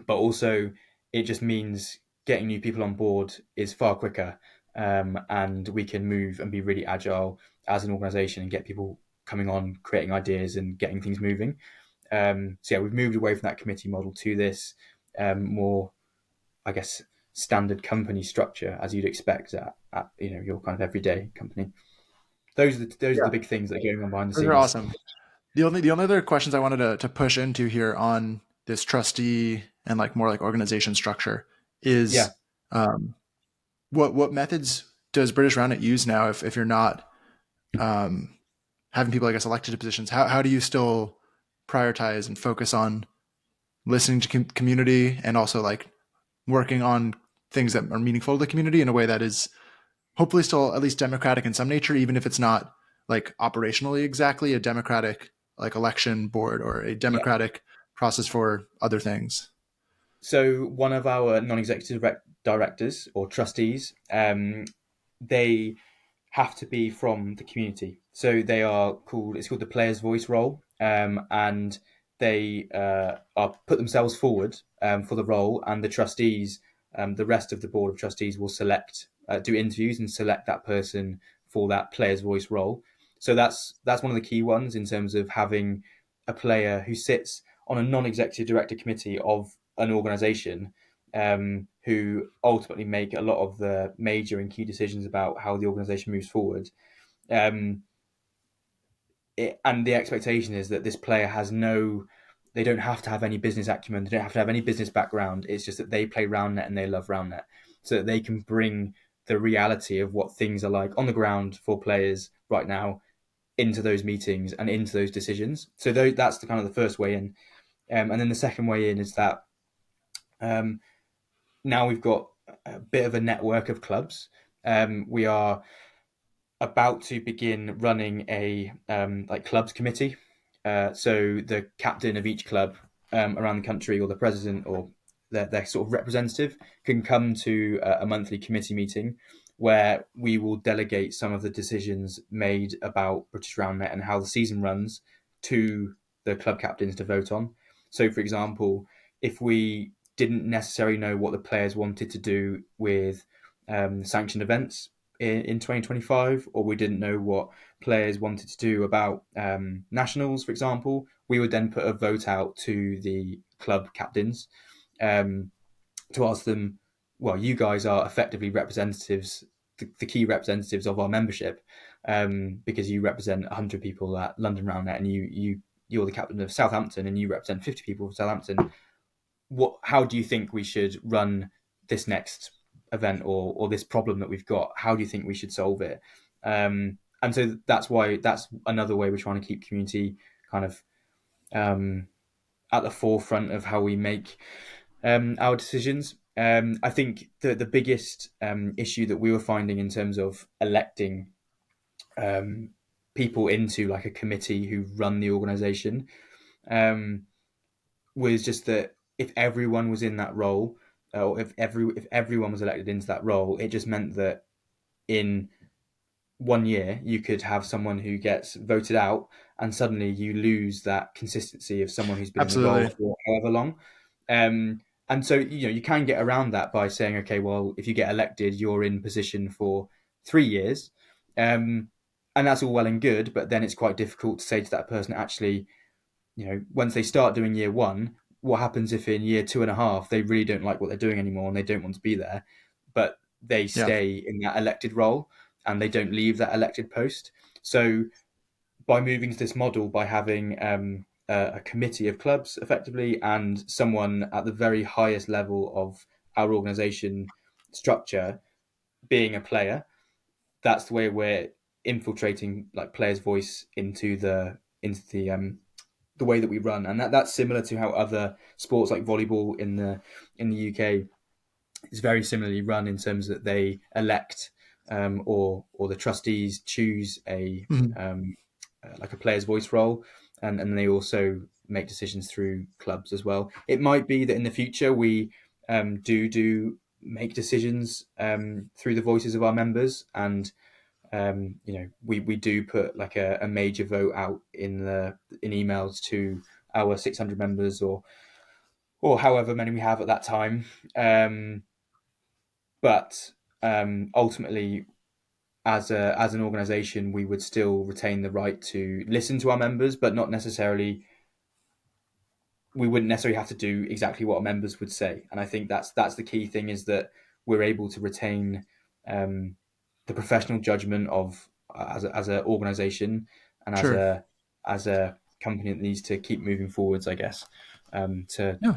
but also it just means getting new people on board is far quicker, and we can move and be really agile as an organisation and get people coming on, creating ideas and getting things moving. So yeah, we've moved away from that committee model to this more, I guess, standard company structure as you'd expect at your kind of everyday company. Those are the big things that are going on behind the Those are scenes. awesome. The only other questions I wanted to push into here on this trustee and like more like organization structure is Yeah. um, what methods does British Roundnet use now if you're not um, having people, I guess, elected to positions? How do you still prioritize and focus on listening to community and also like working on things that are meaningful to the community in a way that is hopefully still at least democratic in some nature, even if it's not like operationally exactly a democratic like election board or a Yeah. democratic process for other things? So one of our non-executive directors or trustees, they have to be from the community. So they are called. It's called the player's voice role, and they are put themselves forward for the role, and the trustees, the rest of the board of trustees, will select, do interviews, and select that person for that player's voice role. So that's one of the key ones in terms of having a player who sits on a non-executive director committee of an organisation, who ultimately make a lot of the major and key decisions about how the organisation moves forward. Um, and the expectation is that this player has no, they don't have to have any business acumen, they don't have to have any business background. It's just that they play Roundnet and they love Roundnet, so that they can bring the reality of what things are like on the ground for players right now into those meetings and into those decisions. So that's the kind of the first way in, and then the second way in is that um, now we've got a bit of a network of clubs. We are about to begin running a like clubs committee. So the captain of each club around the country, or the president, or their sort of representative, can come to a monthly committee meeting where we will delegate some of the decisions made about British Roundnet and how the season runs to the club captains to vote on. So, for example, if we didn't necessarily know what the players wanted to do with sanctioned events in 2025, or we didn't know what players wanted to do about nationals, for example, we would then put a vote out to the club captains, um, to ask them, well, you guys are effectively representatives, the key representatives of our membership, because you represent 100 people at London Roundnet, and you're the captain of Southampton, and you represent 50 people from Southampton. How do you think we should run this next event, or this problem that we've got? How do you think we should solve it? And so that's another way we're trying to keep community kind of at the forefront of how we make our decisions. I think the biggest issue that we were finding in terms of electing people into like a committee who run the organization, um, was just that if everyone was in that role, or if everyone was elected into that role, it just meant that in 1 year you could have someone who gets voted out, and suddenly you lose that consistency of someone who's been in the role Absolutely. for however long. And so you can get around that by saying, okay, well, if you get elected, you're in position for 3 years, and that's all well and good. But then it's quite difficult to say to that person, actually, once they start doing year one, what happens if in year 2.5 they really don't like what they're doing anymore and they don't want to be there, but they Yeah. stay in that elected role and they don't leave that elected post? So by moving to this model, by having a committee of clubs effectively, and someone at the very highest level of our organisation structure being a player, that's the way we're infiltrating like players' voice into the way that we run, and that's similar to how other sports like volleyball in the UK is very similarly run, in terms that they elect, or the trustees choose a Mhm. like a player's voice role, and they also make decisions through clubs as well. It might be that in the future we do make decisions through the voices of our members, and we do put like a major vote out in emails to our 600 members, or however many we have at that time. Um, but ultimately, as an organisation, we would still retain the right to listen to our members, but not necessarily. We wouldn't necessarily have to do exactly what our members would say, and I think that's the key thing, is that we're able to retain um, the professional judgment of, as an organisation, and as Sure. a company that needs to keep moving forwards, I guess. to Yeah.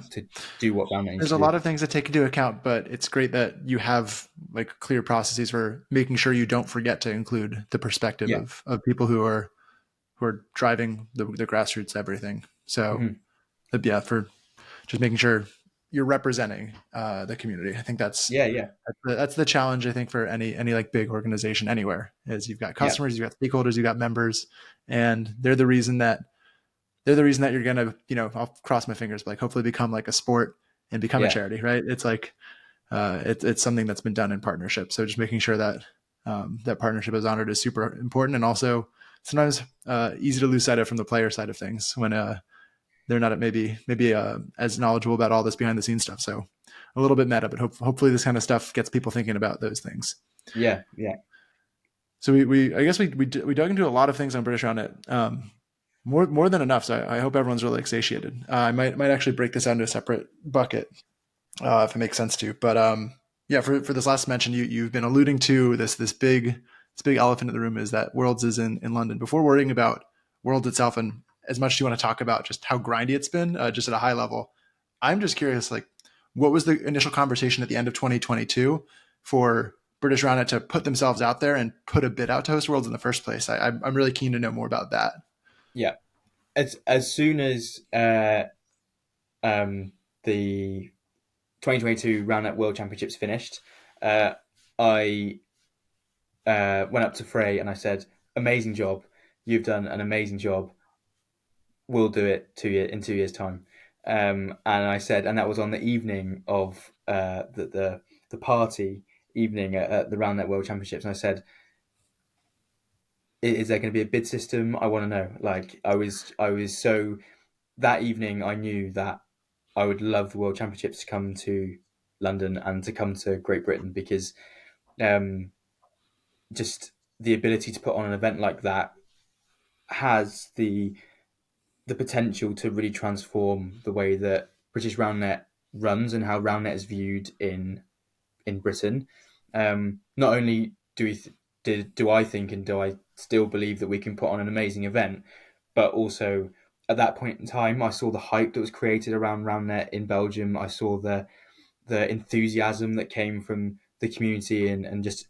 do what Roundnet needs There's to a do. lot of things to take into account, but it's great that you have like clear processes for making sure you don't forget to include the perspective Yeah. of people who are driving the grassroots everything. So Hmm. yeah, for just making sure you're representing the community. I think Yeah. Yeah. that's the challenge. I think for any like big organization anywhere is you've got Yeah. customers, you've got stakeholders, you've got members, and they're the reason that you're gonna I'll cross my fingers, but like hopefully become like a sport and become a Yeah. charity, right? It's like it's something that's been done in partnership. So just making sure that that partnership is honored is super important, and also sometimes easy to lose sight of from the player side of things when they're not maybe as knowledgeable about all this behind the scenes stuff. So a little bit meta, but hopefully this kind of stuff gets people thinking about those things. Yeah. Yeah. So we I guess we dug into a lot of things on British Roundnet. More than enough. So I hope everyone's really satiated. I might actually break this out into a separate bucket if it makes sense to. But yeah, for this last mention, you've been alluding to this big elephant in the room is that Worlds is in London. Before worrying about Worlds itself, and as much as you want to talk about just how grindy it's been, just at a high level, I'm just curious, like, what was the initial conversation at the end of 2022 for British Roundnet to put themselves out there and put a bid out to host Worlds in the first place? I'm really keen to know more about that. Yeah. As soon as the 2022 Roundnet World Championships finished, I went up to Frey and I said, "Amazing job! You've done an amazing job. We'll do it in 2 years' time." And I said, and that was on the evening of the party evening at the Roundnet World Championships. And I said, "Is there going to be a bid system? I want to know." Like I was so that evening, I knew that I would love the World Championships to come to London and to come to Great Britain because um, just the ability to put on an event like that has the potential to really transform the way that British Roundnet runs and how Roundnet is viewed in Britain. Not only do I think and do I still believe that we can put on an amazing event, but also at that point in time, I saw the hype that was created around Roundnet in Belgium. I saw the enthusiasm that came from the community and just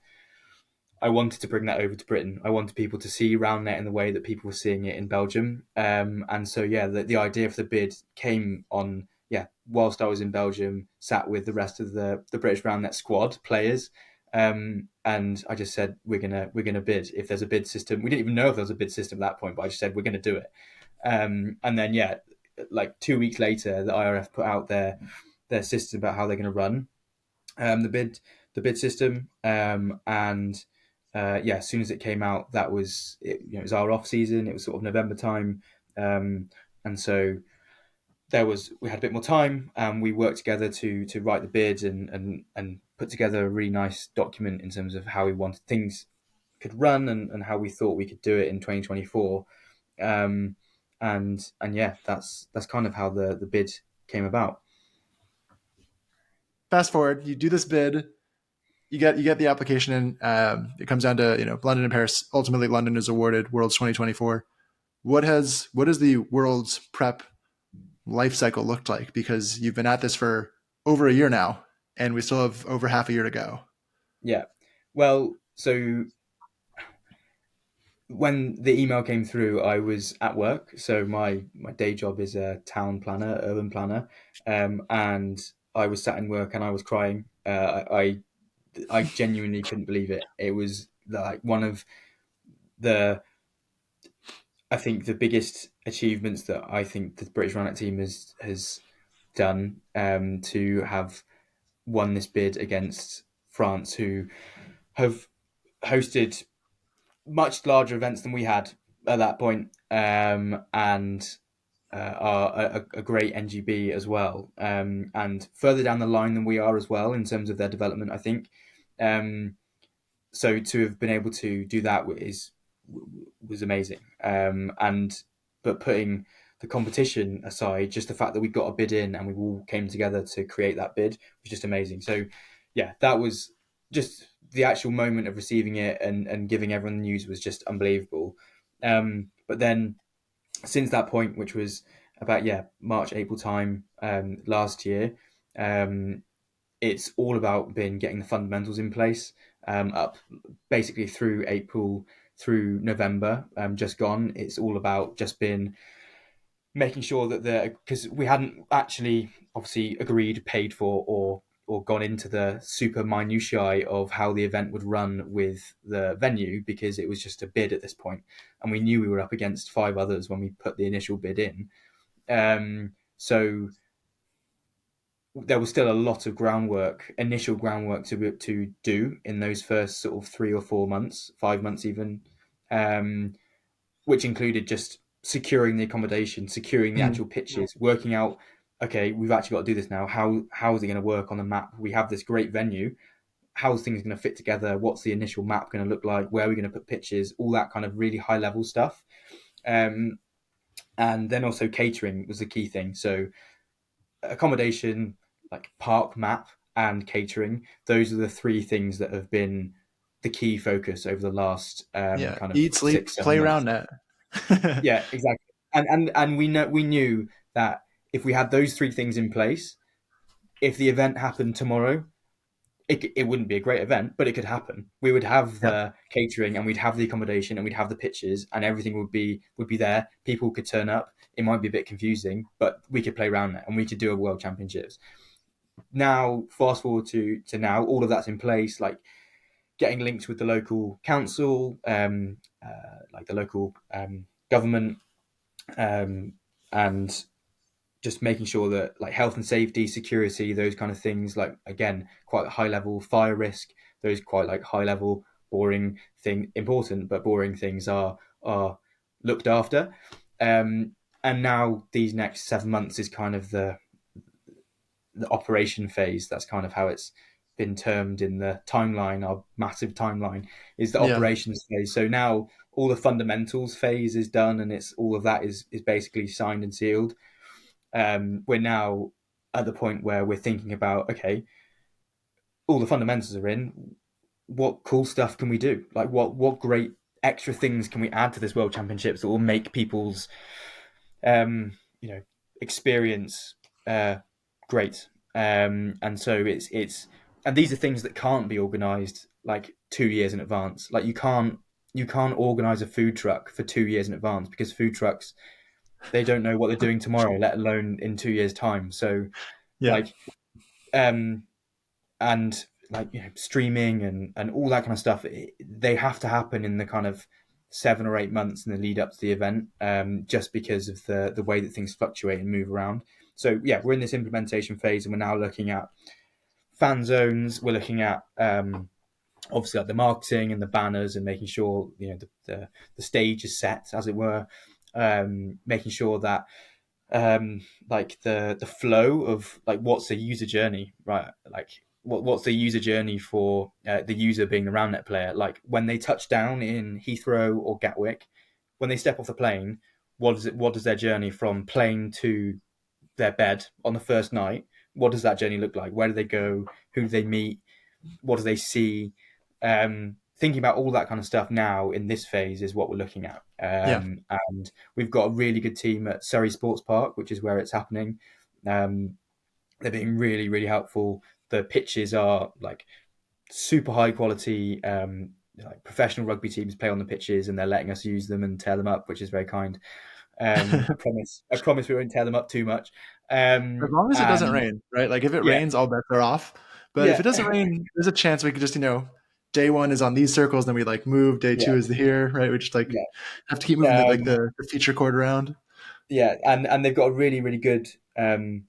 I wanted to bring that over to Britain. I wanted people to see Roundnet in the way that people were seeing it in Belgium. And so, yeah, the idea for the bid came on, yeah, whilst I was in Belgium, sat with the rest of the British Roundnet squad players. And I just said, we're gonna bid. If there's a bid system, we didn't even know if there was a bid system at that point, but I just said, we're going to do it. And then, yeah, like 2 weeks later, the IRF put out their system about how they're going to run the bid system. And yeah, as soon as it came out, that was it, it was our off season. It was sort of November time, and so we had a bit more time, and we worked together to write the bid and put together a really nice document in terms of how we wanted things could run and how we thought we could do it in 2024. Um, and yeah, that's kind of how the bid came about. Fast forward, you do this bid, you get the application in. It comes down to London and Paris. Ultimately, London is awarded Worlds 2024. What has the Worlds prep life cycle looked like? Because you've been at this for over a year now, and we still have over half a year to go. Yeah. Well, so when the email came through, I was at work. So my day job is a town planner, urban planner, and I was sat in work and I was crying. I genuinely couldn't believe it. It was like one of the I think the biggest achievements that I think the British Roundnet team has done to have won this bid against France, who have hosted much larger events than we had at that point, and are a great NGB as well, and further down the line than we are as well in terms of their development. I think um, so. To have been able to do that was amazing, and but putting the competition aside, just the fact that we got a bid in and we all came together to create that bid was just amazing. So, yeah, that was just the actual moment of receiving it and giving everyone the news was just unbelievable. But then since that point, which was about March April time last year. Um, it's all about getting the fundamentals in place up basically through April through November just gone. It's all about just been making sure that because we hadn't actually obviously agreed, paid for, or gone into the super minutiae of how the event would run with the venue, because it was just a bid at this point, and we knew we were up against five others when we put the initial bid in. So there was still a lot of initial groundwork to do in those first sort of 3 or 4 months, 5 months even, which included just securing the accommodation, securing the Mm. actual pitches, working out, okay, we've actually got to do this now. How is it going to work on the map? We have this great venue. How's things going to fit together? What's the initial map going to look like? Where are we going to put pitches? All that kind of really high level stuff. Um, and then also catering was the key thing. So accommodation, like park map and catering, those are the three things that have been the key focus over the last Yeah. kind of Eat, sleep, six, seven play months. Roundnet. Yeah, exactly. And we knew that if we had those three things in place, if the event happened tomorrow, it wouldn't be a great event, but it could happen. We would have Yeah. the catering, and we'd have the accommodation, and we'd have the pitches, and everything would be there. People could turn up. It might be a bit confusing, but we could play around it, and we could do a world championships. Now, fast forward to now, all of that's in place. Like getting linked with the local council, like the local government, um, and just making sure that like health and safety, security, those kind of things, like again, quite high level fire risk, those quite like high level, boring thing, important but boring things are looked after. Um, and now these next 7 months is kind of the operation phase. That's kind of how it's been termed in the timeline. Our massive timeline is the Yeah. operations phase. So now all the fundamentals phase is done, and it's all of that is basically signed and sealed. We're now at the point where we're thinking about, okay, all the fundamentals are in. What cool stuff can we do? Like what great extra things can we add to this World Championships that will make people's um, you know experience great? And so it's and these are things that can't be organised like 2 years in advance. Like you can't organise a food truck for 2 years in advance, because food trucks, they don't know what they're doing tomorrow, let alone in 2 years' time. So Yeah. like um and like streaming and all that kind of stuff, they have to happen in the kind of 7 or 8 months in the lead up to the event, just because of the way that things fluctuate and move around. So yeah, we're in this implementation phase, and we're now looking at fan zones. We're looking at obviously like the marketing and the banners, and making sure the stage is set, as it were. Making sure that like the flow of like what's the user journey, right? Like what's the user journey for the user being the Roundnet player? Like when they touch down in Heathrow or Gatwick, when they step off the plane, what does their journey from plane to their bed on the first night? What does that journey look like? Where do they go? Who do they meet? What do they see? Thinking about all that kind of stuff now in this phase is what we're looking at. Yeah. And we've got a really good team at Surrey Sports Park, which is where it's happening. Um, they're being really, really helpful. The pitches are like super high quality. Like professional rugby teams play on the pitches, and they're letting us use them and tear them up, which is very kind. I promise. I promise we won't tear them up too much. As long as it doesn't And rain, right? Like if it yeah, rains, all bets are off. But if yeah, it doesn't rain, there's a chance we could just, day one is on these circles, then we like move. Day yeah, two is the here, right? We just like yeah. have to keep moving the feature chord around. Yeah, and they've got a really really good um,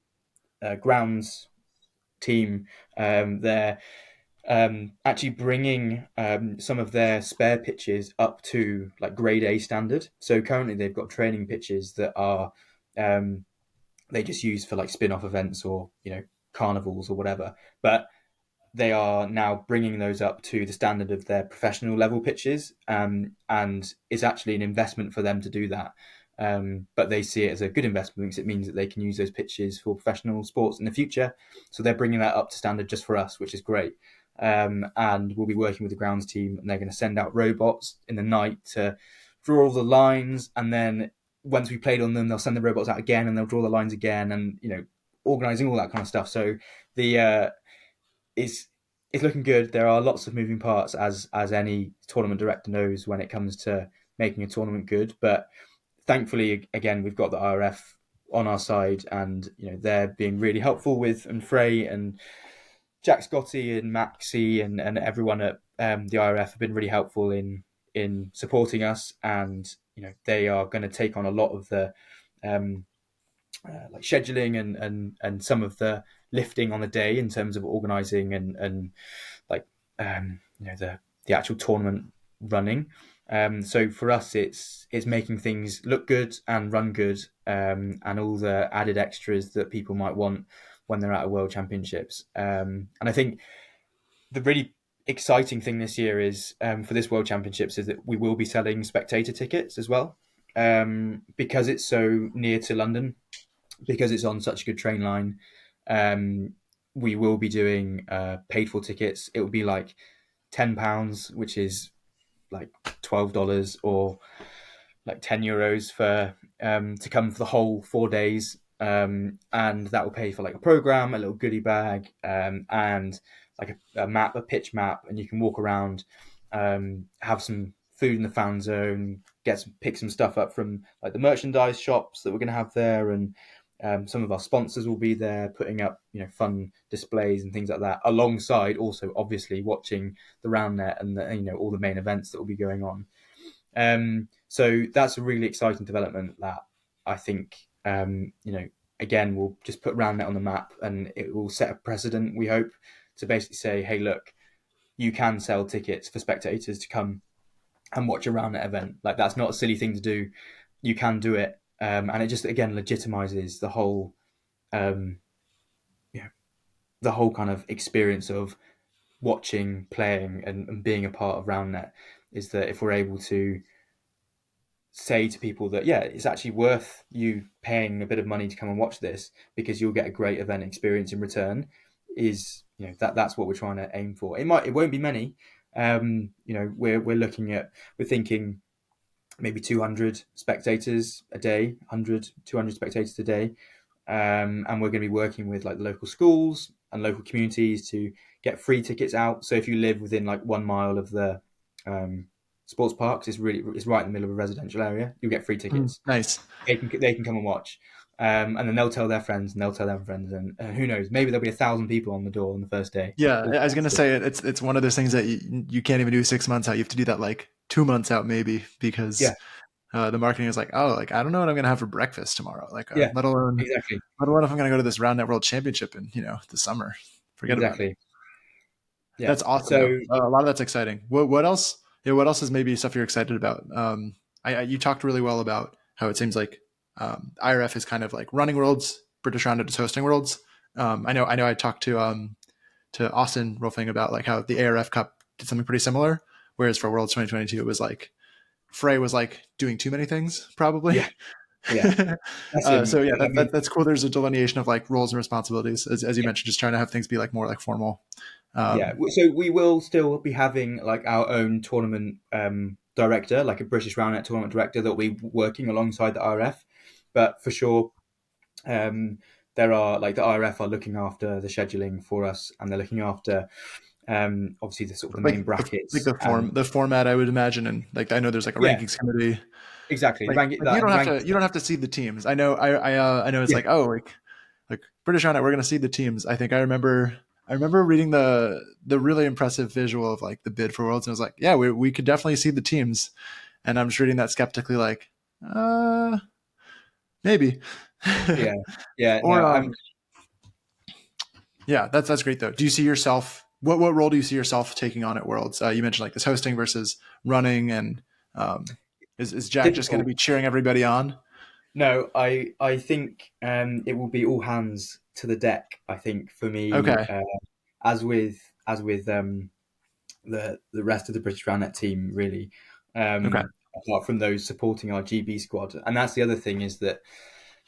grounds team. They're actually bringing some of their spare pitches up to like grade A standard. So currently they've got training pitches that are um, they just use for like spin-off events or carnivals or whatever. But they are now bringing those up to the standard of their professional level pitches, and it's actually an investment for them to do that. But they see it as a good investment because it means that they can use those pitches for professional sports in the future. So they're bringing that up to standard just for us, which is great. And we'll be working with the grounds team, and they're going to send out robots in the night to draw all the lines, and then once we played on them, they'll send the robots out again and they'll draw the lines again, and organizing all that kind of stuff. So the it's it's looking good. There are lots of moving parts, as any tournament director knows, when it comes to making a tournament good. But thankfully, again, we've got the RF on our side, and they're being really helpful with, and Frey and Jack Scotty and Maxi and everyone at the IRF have been really helpful in supporting us, and they are going to take on a lot of the um, like scheduling and some of the lifting on the day in terms of organising and like the actual tournament running. So for us, it's making things look good and run good, and all the added extras that people might want when they're at a World Championships. And I think the really exciting thing this year is, for this World Championships, is that we will be selling spectator tickets as well, because it's so near to London, because it's on such a good train line. We will be doing paid for tickets. It will be like £10, which is like $12, or like €10 for to come for the whole 4 days, and that will pay for like a program, a little goodie bag, and like a map, a pitch map, and you can walk around, have some food in the fan zone, pick some stuff up from like the merchandise shops that we're going to have there, and some of our sponsors will be there putting up fun displays and things like that, alongside also obviously watching the Roundnet and all the main events that will be going on. So that's a really exciting development that I think again will just put Roundnet on the map, and it will set a precedent, we hope, to basically say, hey, look, you can sell tickets for spectators to come and watch a Roundnet event. Like, that's not a silly thing to do. You can do it, and it just again legitimizes the whole the whole kind of experience of watching, playing, and being a part of Roundnet. Is that if we're able to say to people that it's actually worth you paying a bit of money to come and watch this, because you'll get a great event experience in return, is that's what we're trying to aim for. It won't be many. We're thinking maybe 200 spectators a day, 200 spectators a day, and we're going to be working with like the local schools and local communities to get free tickets out. So if you live within like 1 mile of the sports parks, it's right in the middle of a residential area, you'll get free tickets. Nice. They can come and watch, and then they'll tell their friends, and they'll tell their friends, and who knows, maybe there'll be 1,000 people on the door on the first day. Yeah, I was gonna say it's one of those things that you can't even do 6 months out. You have to do that like 2 months out maybe, because Yeah, the marketing is like, oh, like I don't know what I'm gonna have for breakfast tomorrow. Like, yeah, exactly, let alone if I'm gonna go to this Roundnet World Championship in the summer. Forget about it. exactly. Yeah. That's awesome though. So A lot of that's exciting. What else? Yeah, what else is maybe stuff you're excited about? You talked really well about how it seems like IRF is kind of like running Worlds, British Roundnet is hosting Worlds. I know. I talked to Austin Rolfing about like how the ARF Cup did something pretty similar, whereas for Worlds 2022 it was like Frey was like doing too many things probably. yeah, yeah, that's him. So yeah, I mean, that's cool. There's a delineation of like roles and responsibilities, as you mentioned, just trying to have things be like more like formal. yeah. Um, So we will still be having like our own tournament director, like a British Roundnet tournament director, that will be working alongside the RF. But for sure, there are like the RF are looking after the scheduling for us, and they're looking after obviously the sort of the main like brackets and the format, I would imagine, and like I know there's like a yeah, rankings committee. exactly. The Like, rank you that don't the have rank to seed the teams. I know it's yeah, like, oh, like British Roundnet, we're gonna seed the teams. I think I remember reading the really impressive visual of like the bid for Worlds, and I was like, yeah, we could definitely seed the teams. And I'm just reading that skeptically, like, maybe. yeah, yeah. Or No, I'm yeah, that's great though. Do you see yourself? What role do you see yourself taking on at Worlds? You mentioned like this hosting versus running, and is Jack just going to difficult. be cheering everybody on? No, I think it will be all hands to the deck. I think for me, Okay, as with the rest of the British Roundnet team, really, okay, apart from those supporting our GB squad. And that's the other thing, is that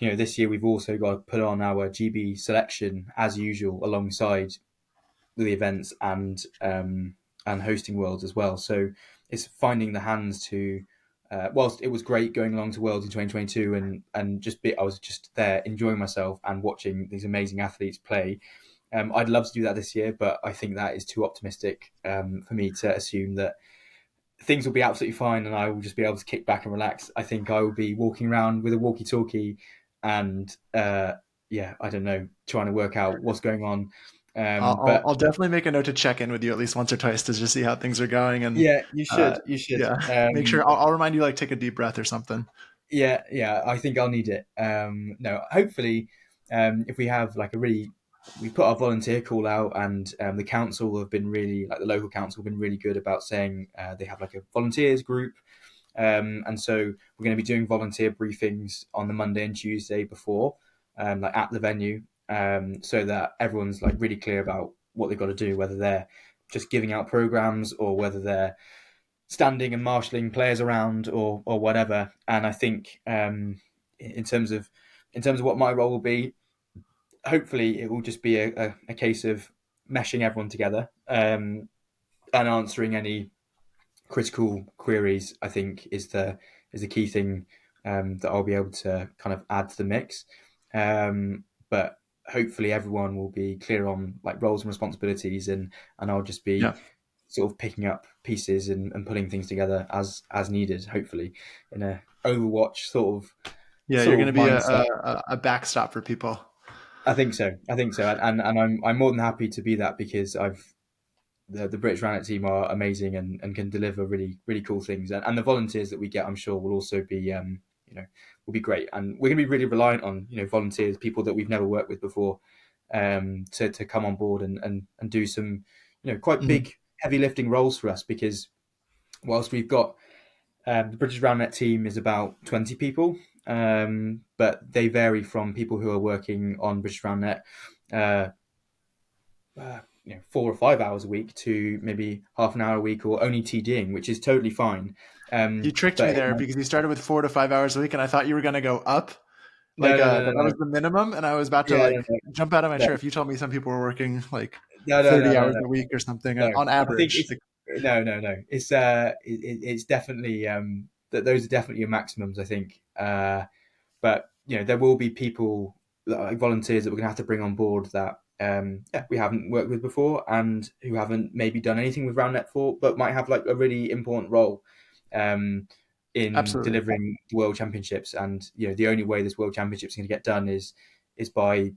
this year we've also got to put on our GB selection as usual alongside the events and hosting Worlds as well. So it's finding the hands to whilst it was great going along to Worlds in 2022 I was just there enjoying myself and watching these amazing athletes play. I'd love to do that this year, but I think that is too optimistic for me to assume that things will be absolutely fine and I will just be able to kick back and relax. I think I will be walking around with a walkie-talkie and I don't know, trying to work out what's going on. But I'll definitely make a note to check in with you at least once or twice to just see how things are going. And yeah, you uh, should, you should. yeah, make sure I'll remind you, like, take a deep breath or something. Yeah, I think I'll need it. No, hopefully, if we have like we put our volunteer call out, and the council have been really, like the local council, have been really good about saying they have like a volunteers group, and so we're going to be doing volunteer briefings on the Monday and Tuesday before, like at the venue, so that everyone's like really clear about what they've got to do, whether they're just giving out programs or whether they're standing and marshalling players around or whatever. And I think in terms of what my role will be, hopefully it will just be a case of meshing everyone together and answering any critical queries. I think is the key thing that I'll be able to kind of add to the mix. But hopefully everyone will be clear on like roles and responsibilities, and I'll just be Yeah, sort of picking up pieces and putting things together as needed, hopefully in a Overwatch yeah, you're sort going to of be mindset. a backstop for people. I think so. I think so, and I'm more than happy to be that because the British Roundnet team are amazing and can deliver really really cool things, and the volunteers that we get, I'm sure, will also be will be great, and we're going to be really reliant on volunteers, people that we've never worked with before, to come on board and do some quite Hmm. big heavy lifting roles for us because whilst we've got the British Roundnet team is about 20 people, but they vary from people who are working on British Roundnet uh, 4 or 5 hours a week to maybe half an hour a week or only TDing, which is totally fine. You tricked me But there because you started with 4 to 5 hours a week, and I thought you were going to go up. no, Like no, no, no, that no. was the minimum, and I was about to Yeah, no, like jump out of my no, chair if you told me some people were working like no, no, no, 30 no, hours no, a week or something no. on I think average. it's Like, no, no, no. It's definitely that those are definitely your maximums. I think, but there will be people like volunteers that we're going to have to bring on board that we haven't worked with before and who haven't maybe done anything with Roundnet for, but might have like a really important role um, in absolutely. delivering the World Championships. And the only way this World Championships is going to get done is by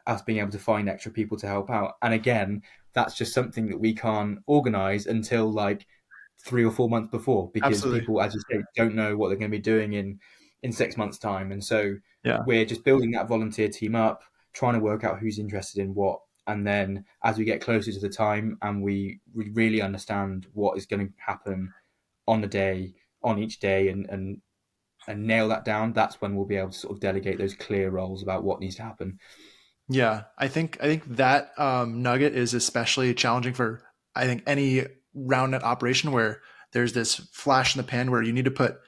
us being able to find extra people to help out. And again, that's just something that we can't organize until like 3 or 4 months before because Absolutely. people, as you say, don't know what they're going to be doing in 6 months' time. And so Yeah. we're just building that volunteer team up, trying to work out who's interested in what. And then as we get closer to the time and we really understand what is going to happen on the day, on each day, and nail that down, that's when we'll be able to sort of delegate those clear roles about what needs to happen. Yeah. I think that nugget is especially challenging for I think any round net operation where there's this flash in the pan where you need to put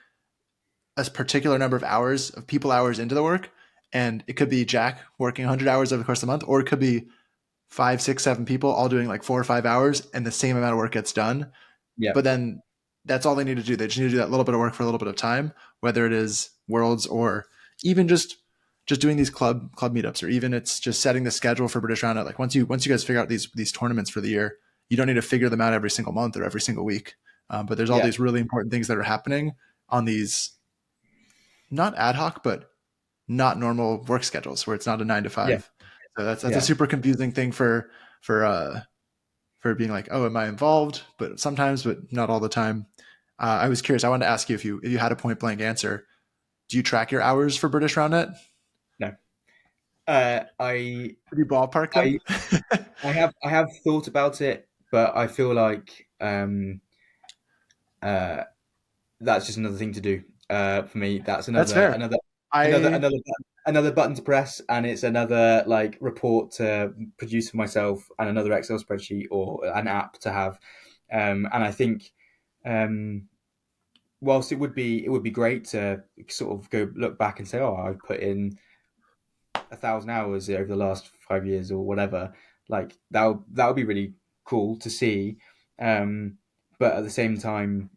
a particular number of hours of people hours into the work. And it could be Jack working 100 hours over the course of the month, or it could be five, six, seven people all doing like 4 or 5 hours and the same amount of work gets done. Yeah, But then that's all they need to do. They just need to do that little bit of work for a little bit of time, whether it is worlds or even just doing these club meetups, or even it's just setting the schedule for British Roundnet. Like once you guys figure out these tournaments for the year, you don't need to figure them out every single month or every single week. But there's all yeah, these really important things that are happening on these not ad hoc, but not normal work schedules where it's not a nine to yeah, five. So that's a yeah. super confusing thing for for being like, oh, am I involved? But sometimes, but not all the time. I was curious. I wanted to ask you if you had a point blank answer. Do you track your hours for British Roundnet? No, I Could you ballpark them? I I have thought about it, but I feel like uh, that's just another thing to do for me. That's That's another fair. another I another another button to press, and it's another like report to produce for myself, and another Excel spreadsheet or an app to have. And I think um, whilst it would be great to sort of go look back and say, oh, I've put in 1,000 hours over the last 5 years or whatever. Like that would be really cool to see. But at the same time,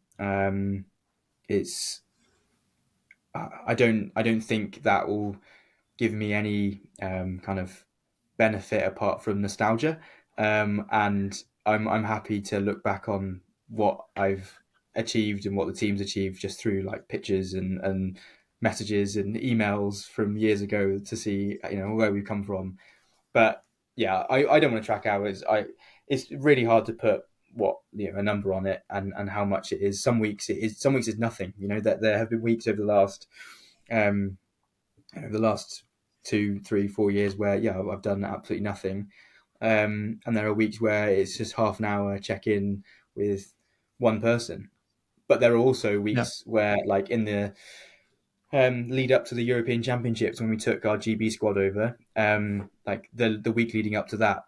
it's I don't think that will give me any kind of benefit apart from nostalgia. And I'm happy to look back on what I've achieved and what the team's achieved just through like pictures and messages and emails from years ago to see where we've come from. But yeah, I don't want to track hours. It's really hard to put a number on it and how much it is. Some weeks it is, some weeks it's nothing. That there have been weeks over um the last 2, 3, 4 years where I've done absolutely nothing. And there are weeks where it's just half an hour check in with one person. But there are also Yeah. weeks where, like in the lead up to the European Championships, when we took our GB squad over, like the week leading up to that,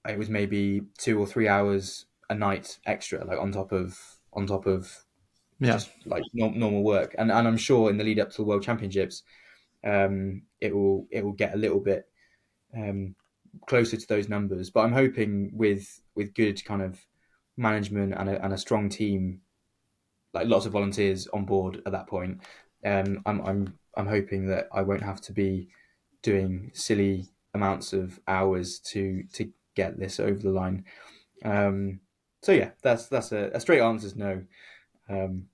it was maybe 2 or 3 hours a night extra, like on top of Yeah. just like normal work. And I'm sure in the lead up to the World Championships, it will get a little bit um, closer to those numbers. But I'm hoping with good kind of management and a strong team, like lots of volunteers on board at that point. I'm hoping that I won't have to be doing silly amounts of hours to get this over the line. So yeah, that's a straight answer is no. Um,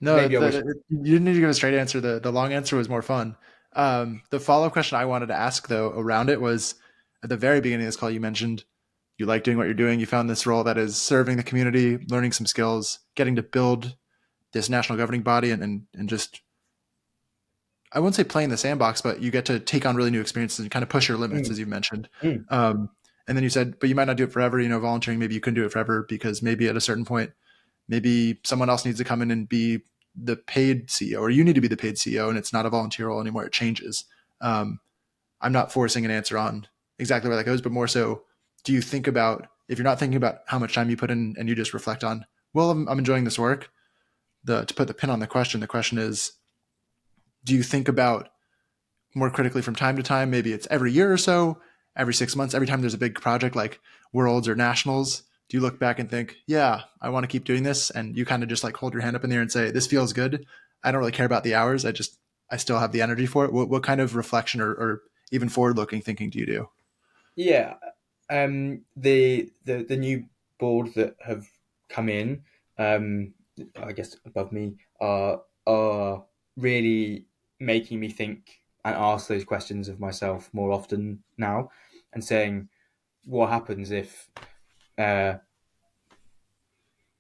No, maybe I wish. you didn't need to give a straight answer. The long answer was more fun. The follow up question I wanted to ask though around it was at the very beginning of this call you mentioned you like doing what you're doing. You found this role that is serving the community, learning some skills, getting to build this national governing body, and just I wouldn't say play in the sandbox, but you get to take on really new experiences and kind of push your limits, Mm, as you mentioned. mm, And then you said, but you might not do it forever. Volunteering, maybe you couldn't do it forever because maybe at a certain point, maybe someone else needs to come in and be the paid CEO, or you need to be the paid CEO, and it's not a volunteer role anymore. It changes. Um, I'm not forcing an answer on exactly where that goes, but more so, do you think about if you're not thinking about how much time you put in and you just reflect on, well, I'm enjoying this work. To put the pin on the question is, do you think about more critically from time to time? Maybe it's every year or so, every 6 months, every time there's a big project like Worlds or Nationals. Do you look back and think, yeah, I want to keep doing this? And you kind of just like hold your hand up in the air and say, this feels good. I don't really care about the hours. I still have the energy for it. What kind of reflection or even forward looking thinking do you do? yeah, the new board that have come in, um, I guess above me, are really making me think and ask those questions of myself more often now, and saying, what happens if uh,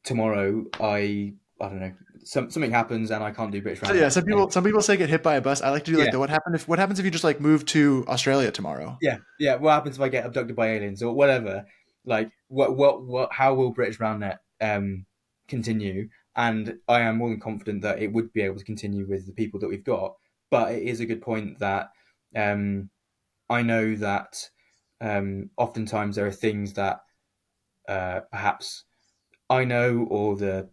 tomorrow I don't know something happens and I can't do British So yeah, Roundnet anymore. some people say get hit by a bus. I like to do like Yeah, the what happens if you just like move to Australia tomorrow? yeah. What happens if I get abducted by aliens or whatever? Like, what? How will British Roundnet continue? And I am more than confident that it would be able to continue with the people that we've got. But it is a good point that um, I know that oftentimes there are things that perhaps I know or the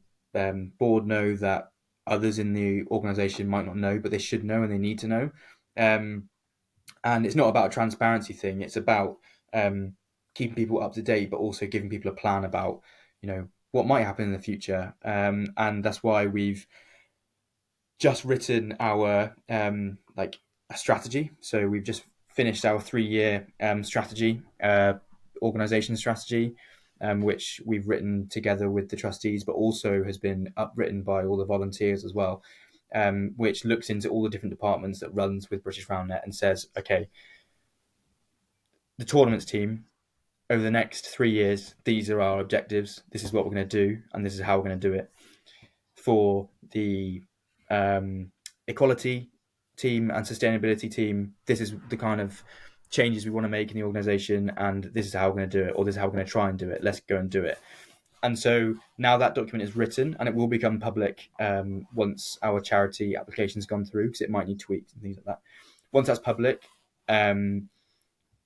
board know that others in the organisation might not know, but they should know and they need to know. Um, and it's not about a transparency thing. It's about keeping people up to date, but also giving people a plan about what might happen in the future. And that's why we've just written our like a strategy. So we've just finished our 3 year strategy, organization strategy, which we've written together with the trustees, but also has been upwritten by all the volunteers as well. Which looks into all the different departments that runs with British Roundnet and says, okay, the tournaments team over the next 3 years, these are our objectives. This is what we're going to do, and this is how we're going to do it. For the equality team and sustainability team, this is the kind of changes we want to make in the organization, and this is how we're going to do it, or this is how we're going to try and do it. Let's go and do it. And so now that document is written, and it will become public once our charity application has gone through, because it might need tweaks and things like that. Once that's public,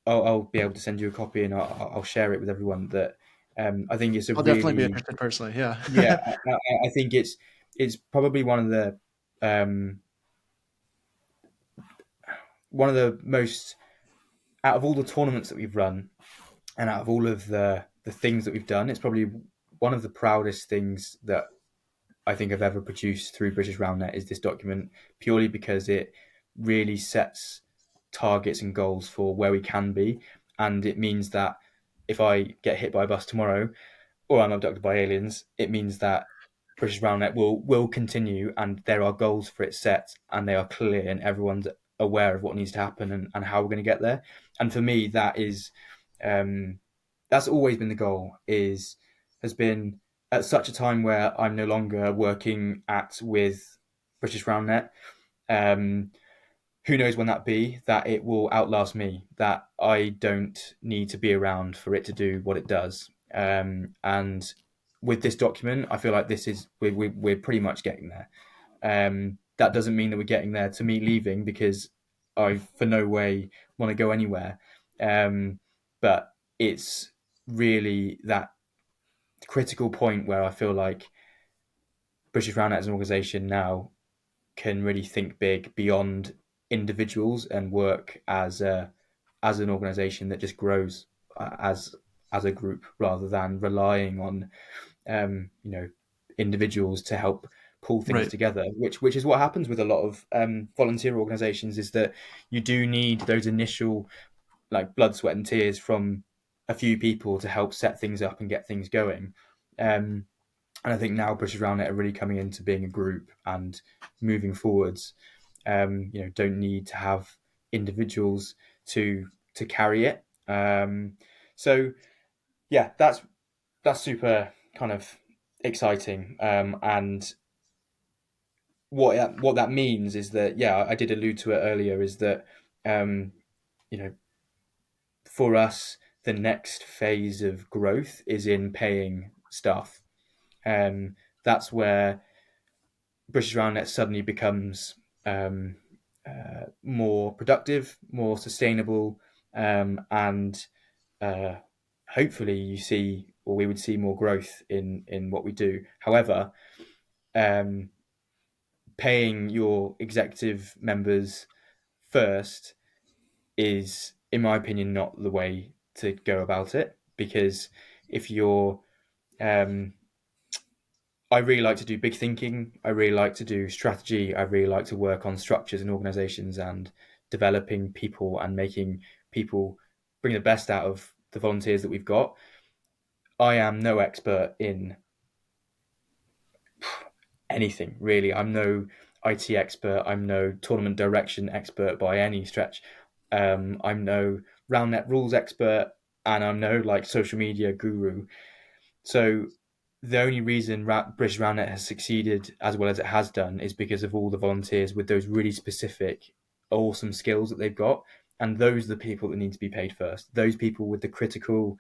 I'll be able to send you a copy, and I'll share it with everyone. That I think it's a I'll definitely be really, interested personally. Yeah. yeah, I think it's probably um, one of the most, out of all the tournaments that we've run and out of all of the things that we've done, it's probably one of the proudest things that I think I've ever produced through British Roundnet is this document, purely because it really sets targets and goals for where we can be. And it means that if I get hit by a bus tomorrow or I'm abducted by aliens, it means that British Roundnet will continue, and there are goals for it set, and they are clear, and everyone's aware of what needs to happen, and how we're going to get there. And for me, um, that's always been the goal. Has been at such a time where I'm no longer working at with British Roundnet. Um, who knows when that be, that it will outlast me, that I don't need to be around for it to do what it does. And with this document, I feel like we're pretty much getting there. That doesn't mean that we're getting there to me leaving, because I for no way want to go anywhere. But it's really that critical point where I feel like British Roundnet as an organisation now can really think big beyond individuals and work as an organization that just grows as a group, rather than relying on individuals to help pull things Right. together, which is what happens with a lot of volunteer organizations, is that you do need those initial like blood, sweat, and tears from a few people to help set things up and get things going. Um, and I think now British Roundnet are really coming into being a group and moving forwards. Don't need to have individuals to carry it. So yeah, that's super kind of exciting. And what that means is that, yeah, I did allude to it earlier, is that um, you know for us the next phase of growth is in paying staff. That's where British Roundnet suddenly becomes more productive, more sustainable, and uh, hopefully you see, or we would see, more growth in what we do. However, um, paying your executive members first is, in my opinion, not the way to go about it, because if you're um, I really like to do big thinking. I really like to do strategy. I really like to work on structures and organizations and developing people and making people bring the best out of the volunteers that we've got. I am no expert in anything, really. I'm no IT expert. I'm no tournament direction expert by any stretch. I'm no Roundnet rules expert, and I'm no like social media guru. So the only reason British Roundnet has succeeded as well as it has done is because of all the volunteers with those really specific, awesome skills that they've got. And those are the people that need to be paid first. Those people with the critical,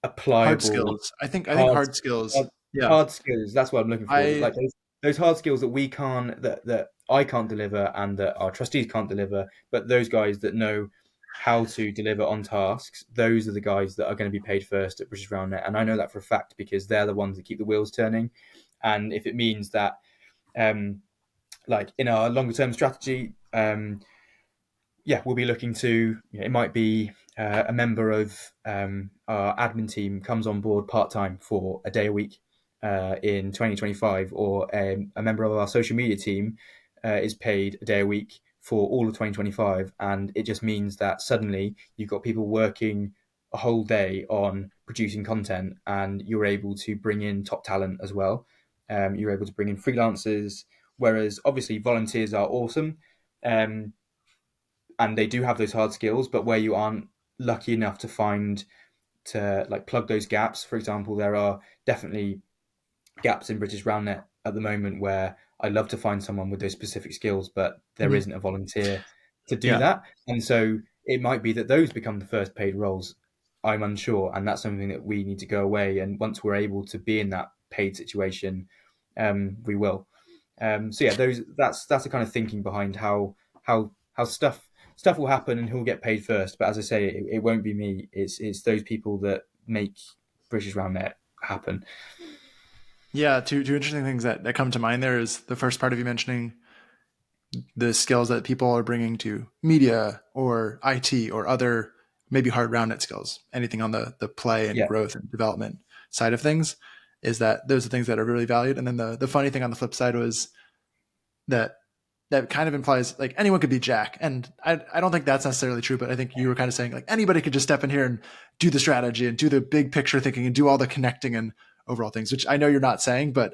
Hard applicable, skills. I think hard, hard skills. hard, Yeah. hard skills. That's what I'm looking for. I Like those hard skills that we can't, that I can't deliver, and that our trustees can't deliver. But those guys that know how to deliver on tasks, those are the guys that are going to be paid first at British Roundnet. And I know that for a fact, because they're the ones that keep the wheels turning. And if it means that, um, like in our longer term strategy, yeah, we'll be looking to. It might be a member of our admin team comes on board part time for a day a week in 2025, or a member of our social media team is paid a day a week for all of 2025, and it just means that suddenly you've got people working a whole day on producing content, and you're able to bring in top talent as well. You're able to bring in freelancers, whereas obviously volunteers are awesome. Um, and they do have those hard skills, but where you aren't lucky enough to find, to like plug those gaps. For example, there are definitely gaps in British Roundnet at the moment where I'd love to find someone with those specific skills, but there mhm. isn't a volunteer to do Yeah. that. And so it might be that those become the first paid roles. I'm unsure, and that's something that we need to go away. And once we're able to be in that paid situation, we will. So yeah, that's the kind of thinking behind how stuff will happen and who'll get paid first. But as I say, it won't be me. It's those people that make British Roundnet happen. Yeah, two interesting things that come to mind there is the first part of you mentioning the skills that people are bringing to media or IT or other maybe hard roundnet skills, anything on the play and Yeah, growth and development side of things. is that those are things that are really valued. And then the funny thing on the flip side was that that kind of implies like anyone could be Jack. And I don't think that's necessarily true, but I think you were kind of saying like anybody could just step in here and do the strategy and do the big picture thinking and do all the connecting and overall things, which I know you're not saying, but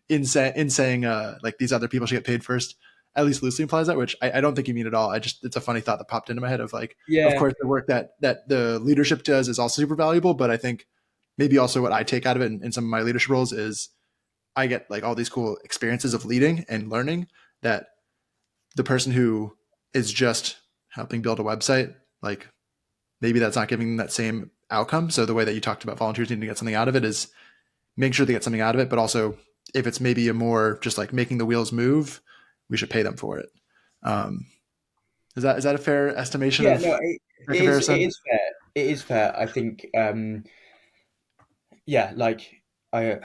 in saying like these other people should get paid first, at least loosely implies that, which I don't think you mean at all. I just, it's a funny thought that popped into my head of like, of Yeah, course the work that the leadership does is also super valuable, but I think maybe also what I take out of it in some of my leadership roles is I get like all these cool experiences of leading and learning that the person who is just helping build a website, like maybe that's not giving them that same outcome. So the way that you talked about volunteers needing to get something out of it is make sure they get something out of it, but also if it's maybe a more just like making the wheels move, we should pay them for it. Um, is that a fair estimation yeah, of no, fair it comparison? is fair. It is fair. I think, yeah, like I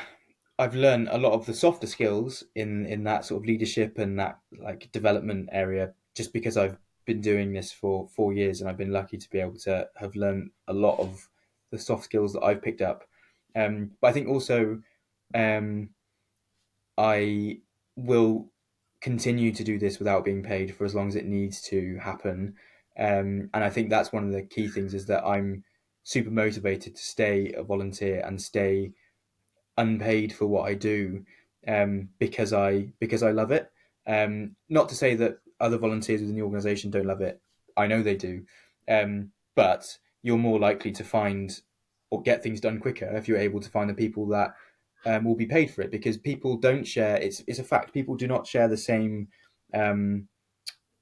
I've learned a lot of the softer skills in that sort of leadership and that like development area just because I've been doing this for 4 years and I've been lucky to be able to have learned a lot of the soft skills that I've picked up. But I think also um, I will continue to do this without being paid for as long as it needs to happen. And I think that's one of the key things is that I'm super motivated to stay a volunteer and stay unpaid for what I do because I love it. Not to say that other volunteers within the organisation don't love it. I know they do, but you're more likely to find or get things done quicker if you're able to find the people that will be paid for it because people don't share. It's a fact. People do not share the same um,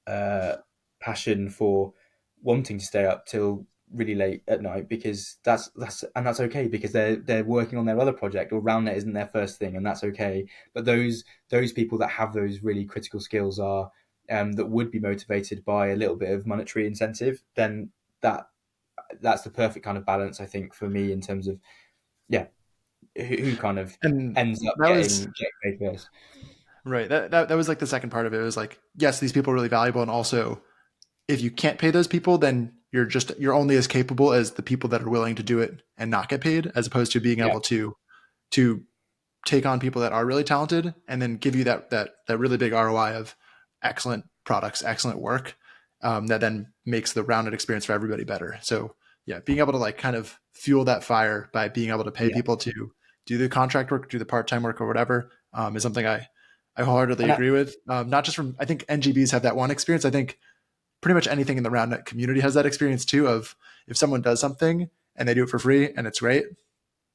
uh, passion for wanting to stay up till really late at night because that's okay because they're working on their other project or Roundnet isn't their first thing and that's okay. But those people that have those really critical skills are that would be motivated by a little bit of monetary incentive. Then that that's the perfect kind of balance I think for me in terms of yeah who kind of And ends up that was getting paid first. right. That was like the second part of it. It was like, yes, these people are really valuable. And also if you can't pay those people, then you're only as capable as the people that are willing to do it and not get paid, as opposed to being Yeah, able to take on people that are really talented and then give you that really big ROI of excellent products, excellent work, that then makes the rounded experience for everybody better. So yeah, being able to like kind of fuel that fire by being able to pay yeah, people to do the contract work, do the part time work, or whatever, is something I wholeheartedly and that, agree with. Not just from I think NGBs have that one experience. I think pretty much anything in the RoundNet community has that experience too. Of if someone does something and they do it for free and it's great,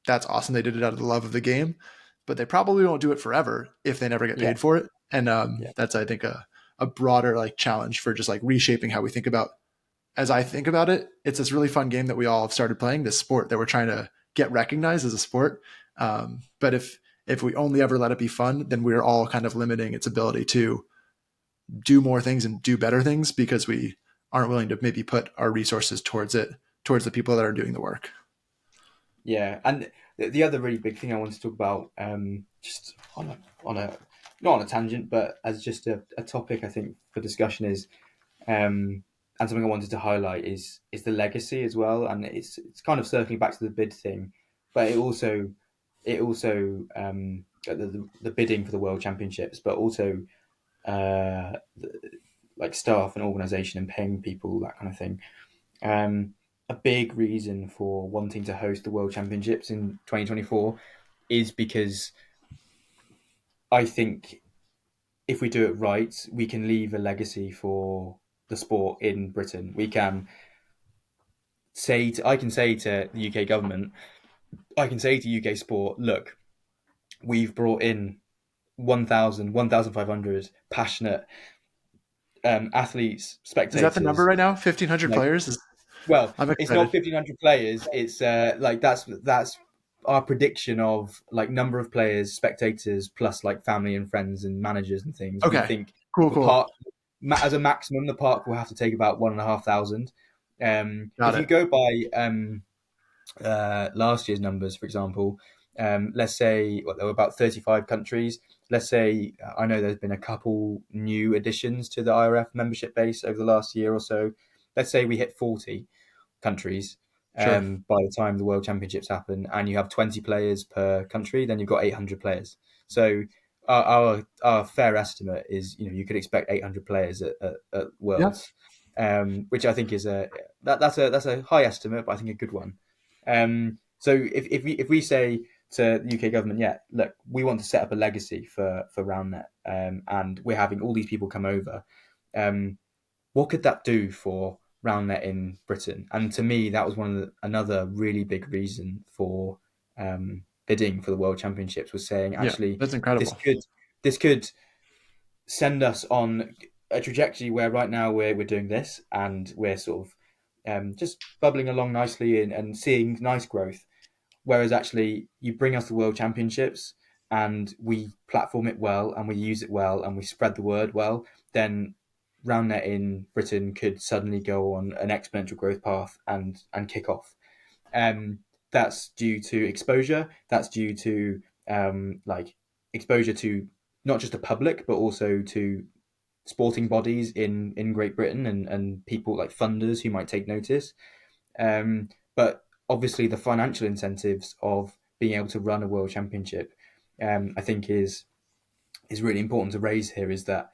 that's awesome. They did it out of the love of the game, but they probably won't do it forever if they never get yeah, paid for it. And yeah, that's I think a broader like challenge for just like reshaping how we think about. As I think about it, it's this really fun game that we all have started playing. This sport that we're trying to get recognized as a sport. But if we only ever let it be fun, then we're all kind of limiting its ability to do more things and do better things because we aren't willing to maybe put our resources towards it, towards the people that are doing the work. yeah. And the other really big thing I want to talk about, just on a not on a tangent, but as just a topic I think for discussion is, and something I wanted to highlight is the legacy as well, and it's kind of circling back to the bid thing, but it also the bidding for the world championships, but also like staff and organisation and paying people that kind of thing. Um, a big reason for wanting to host the World Championships in 2024 is because I think if we do it right, we can leave a legacy for the sport in Britain. We can I can say to the UK government, I can say to UK sport, look, we've brought in 1,500 passionate athletes, Is that the number spectators, right now? 1,500 like players? well, I'm it's not excited. 1,500 players. It's like that's our prediction of like number of players, spectators, plus like family and friends and managers and things. We Okay, think cool, the cool. park, as a maximum, the park will have to take about 1,500. Got If you it. go by last year's numbers, for example, let's say there were about 35 countries. Let's say I know there's been a couple new additions to the IRF membership base over the last year or so. Let's say we hit 40 countries. Sure. by the time the World Championships happen, and you have 20 players per country, then you've got 800 players. So our fair estimate is, you could expect 800 players at Yeah. Worlds, which I think is that's a high estimate, but I think a good one. So if we say to the UK government, yeah, look, we want to set up a legacy for Roundnet, and we're having all these people come over. Um, what could that do for Roundnet in Britain? And to me, that was another really big reason for bidding for the World Championships, was saying, Yeah. actually, That's this incredible. could this could send us on a trajectory where right now we're doing this, and we're sort of just bubbling along nicely, and seeing nice growth. Whereas actually, you bring us the World Championships and we platform it well, and we use it well, and we spread the word well, then Roundnet in Britain could suddenly go on an exponential growth path and kick off. Um, that's due to exposure. That's due to like exposure to not just the public, but also to sporting bodies in Great Britain, and people like funders who might take notice. But obviously, the financial incentives of being able to run a world championship, I think is really important to raise here. Is that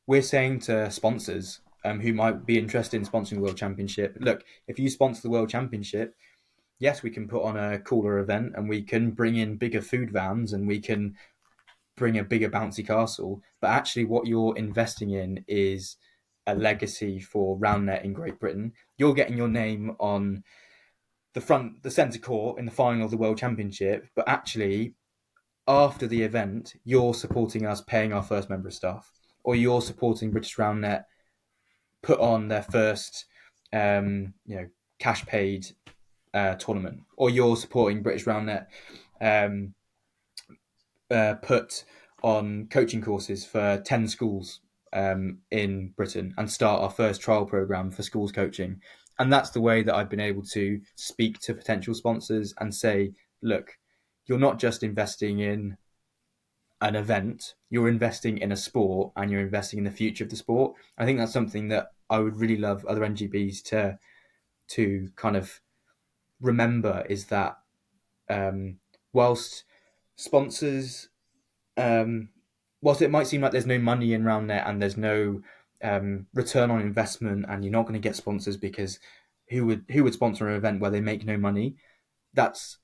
we're saying to sponsors who might be interested in sponsoring the world championship, look, if you sponsor the world championship, yes, we can put on a cooler event, and we can bring in bigger food vans, and we can bring a bigger bouncy castle. But actually, what you're investing in is a legacy for Roundnet in Great Britain. You're getting your name on the centre court in the final of the World Championship, but actually, after the event, you're supporting us paying our first member of staff, or you're supporting British Roundnet put on their first, cash paid tournament, or you're supporting British Roundnet um, put on coaching courses for 10 schools in Britain, and start our first trial program for schools coaching. And that's the way that I've been able to speak to potential sponsors and say, look, you're not just investing in an event, you're investing in a sport, and you're investing in the future of the sport. I think that's something that I would really love other NGBs to kind of remember, is that um, whilst sponsors um, whilst it might seem like there's no money in round net, and there's no return on investment, and you're not going to get sponsors, because who would sponsor an event where they make no money? That's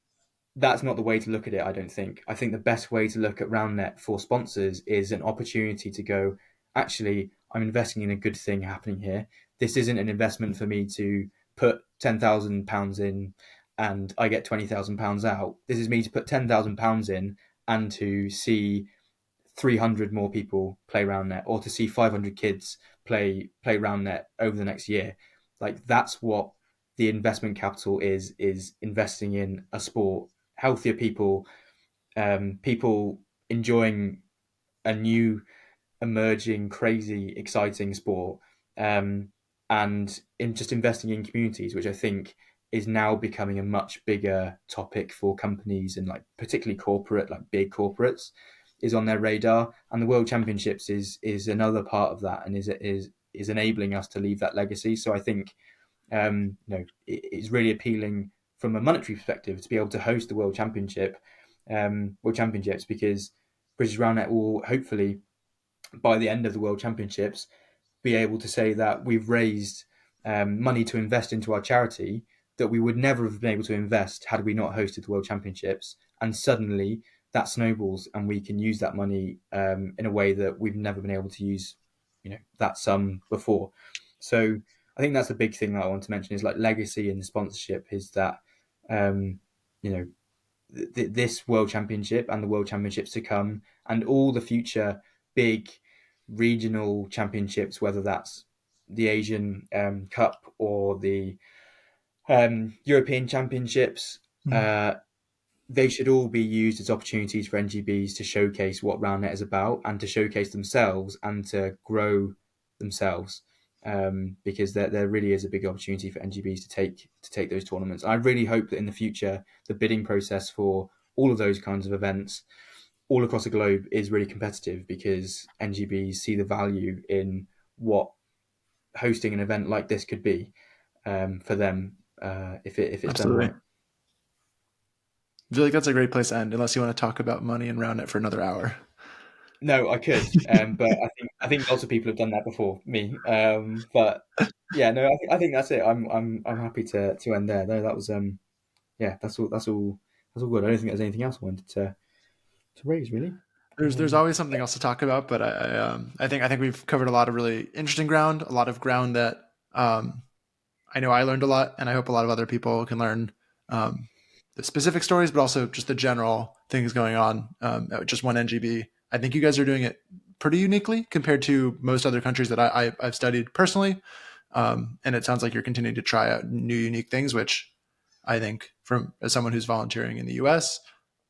that's not the way to look at it. I don't think. I think the best way to look at RoundNet for sponsors is an opportunity to go, actually, I'm investing in a good thing happening here. This isn't an investment for me to put £10,000 in and I get £20,000 out. This is me to put £10,000 in and to see 300 more people play RoundNet, or to see 500 kids play RoundNet over the next year. Like, that's what the investment capital is investing in a sport, healthier people, people enjoying a new, emerging, crazy, exciting sport, um, and in just investing in communities, which I think is now becoming a much bigger topic for companies, and like particularly corporate, like big corporates, is on their radar. And the World Championships is another part of that, and is enabling us to leave that legacy. So I think it's really appealing from a monetary perspective to be able to host the World Championships, because British Roundnet will hopefully, by the end of the World Championships, be able to say that we've raised money to invest into our charity that we would never have been able to invest had we not hosted the World Championships. And suddenly that snowballs, and we can use that money in a way that we've never been able to use, that sum before. So I think that's the big thing that I want to mention, is like legacy and sponsorship, is that um, you know this World Championship and the World Championships to come, and all the future big regional championships, whether that's the Asian Cup or the European Championships, Mhm. uh, they should all be used as opportunities for NGBs to showcase what RoundNet is about, and to showcase themselves, and to grow themselves. Because there really is a big opportunity for NGBs to take those tournaments. I really hope that in the future, the bidding process for all of those kinds of events all across the globe is really competitive, because NGBs see the value in what hosting an event like this could be for them. if it's done Absolutely. right. I feel like that's a great place to end, unless you want to talk about money and round it for another hour. No, I could, but I think lots of people have done that before me. But yeah, no, I think that's it. I'm happy to end there. Though that was yeah, that's all good. I don't think there's anything else I wanted to raise really. There's always something else to talk about, but I think we've covered a lot of really interesting ground, a lot of ground that I know I learned a lot, and I hope a lot of other people can learn um, the specific stories, but also just the general things going on at just one NGB. I think you guys are doing it pretty uniquely compared to most other countries that I've studied personally, and it sounds like you're continuing to try out new, unique things, which I think, from as someone who's volunteering in the U.S.,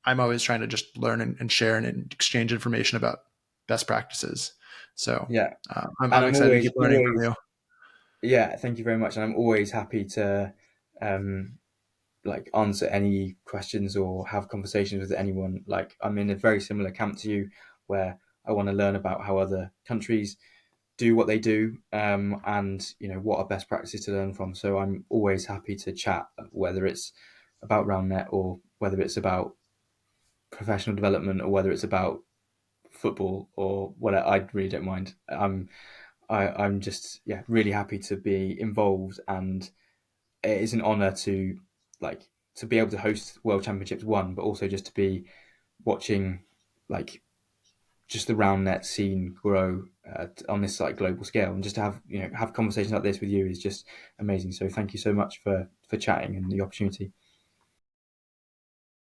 I'm always trying to just learn and share and exchange information about best practices. So Yeah, I'm and I'm excited to always keep learning from always you. yeah. Thank you very much, and I'm always happy to um, like answer any questions or have conversations with anyone. Like I'm in a very similar camp to you, where I want to learn about how other countries do what they do, and what are best practices to learn from. So I'm always happy to chat, whether it's about RoundNet or whether it's about professional development or whether it's about football or whatever. I really don't mind. I'm just really happy to be involved, and it is an honor to like to be able to host World Championships one, but also just to be watching like just the round net scene grow on this like global scale, and just to have conversations like this with you is just amazing. So thank you so much for chatting and the opportunity.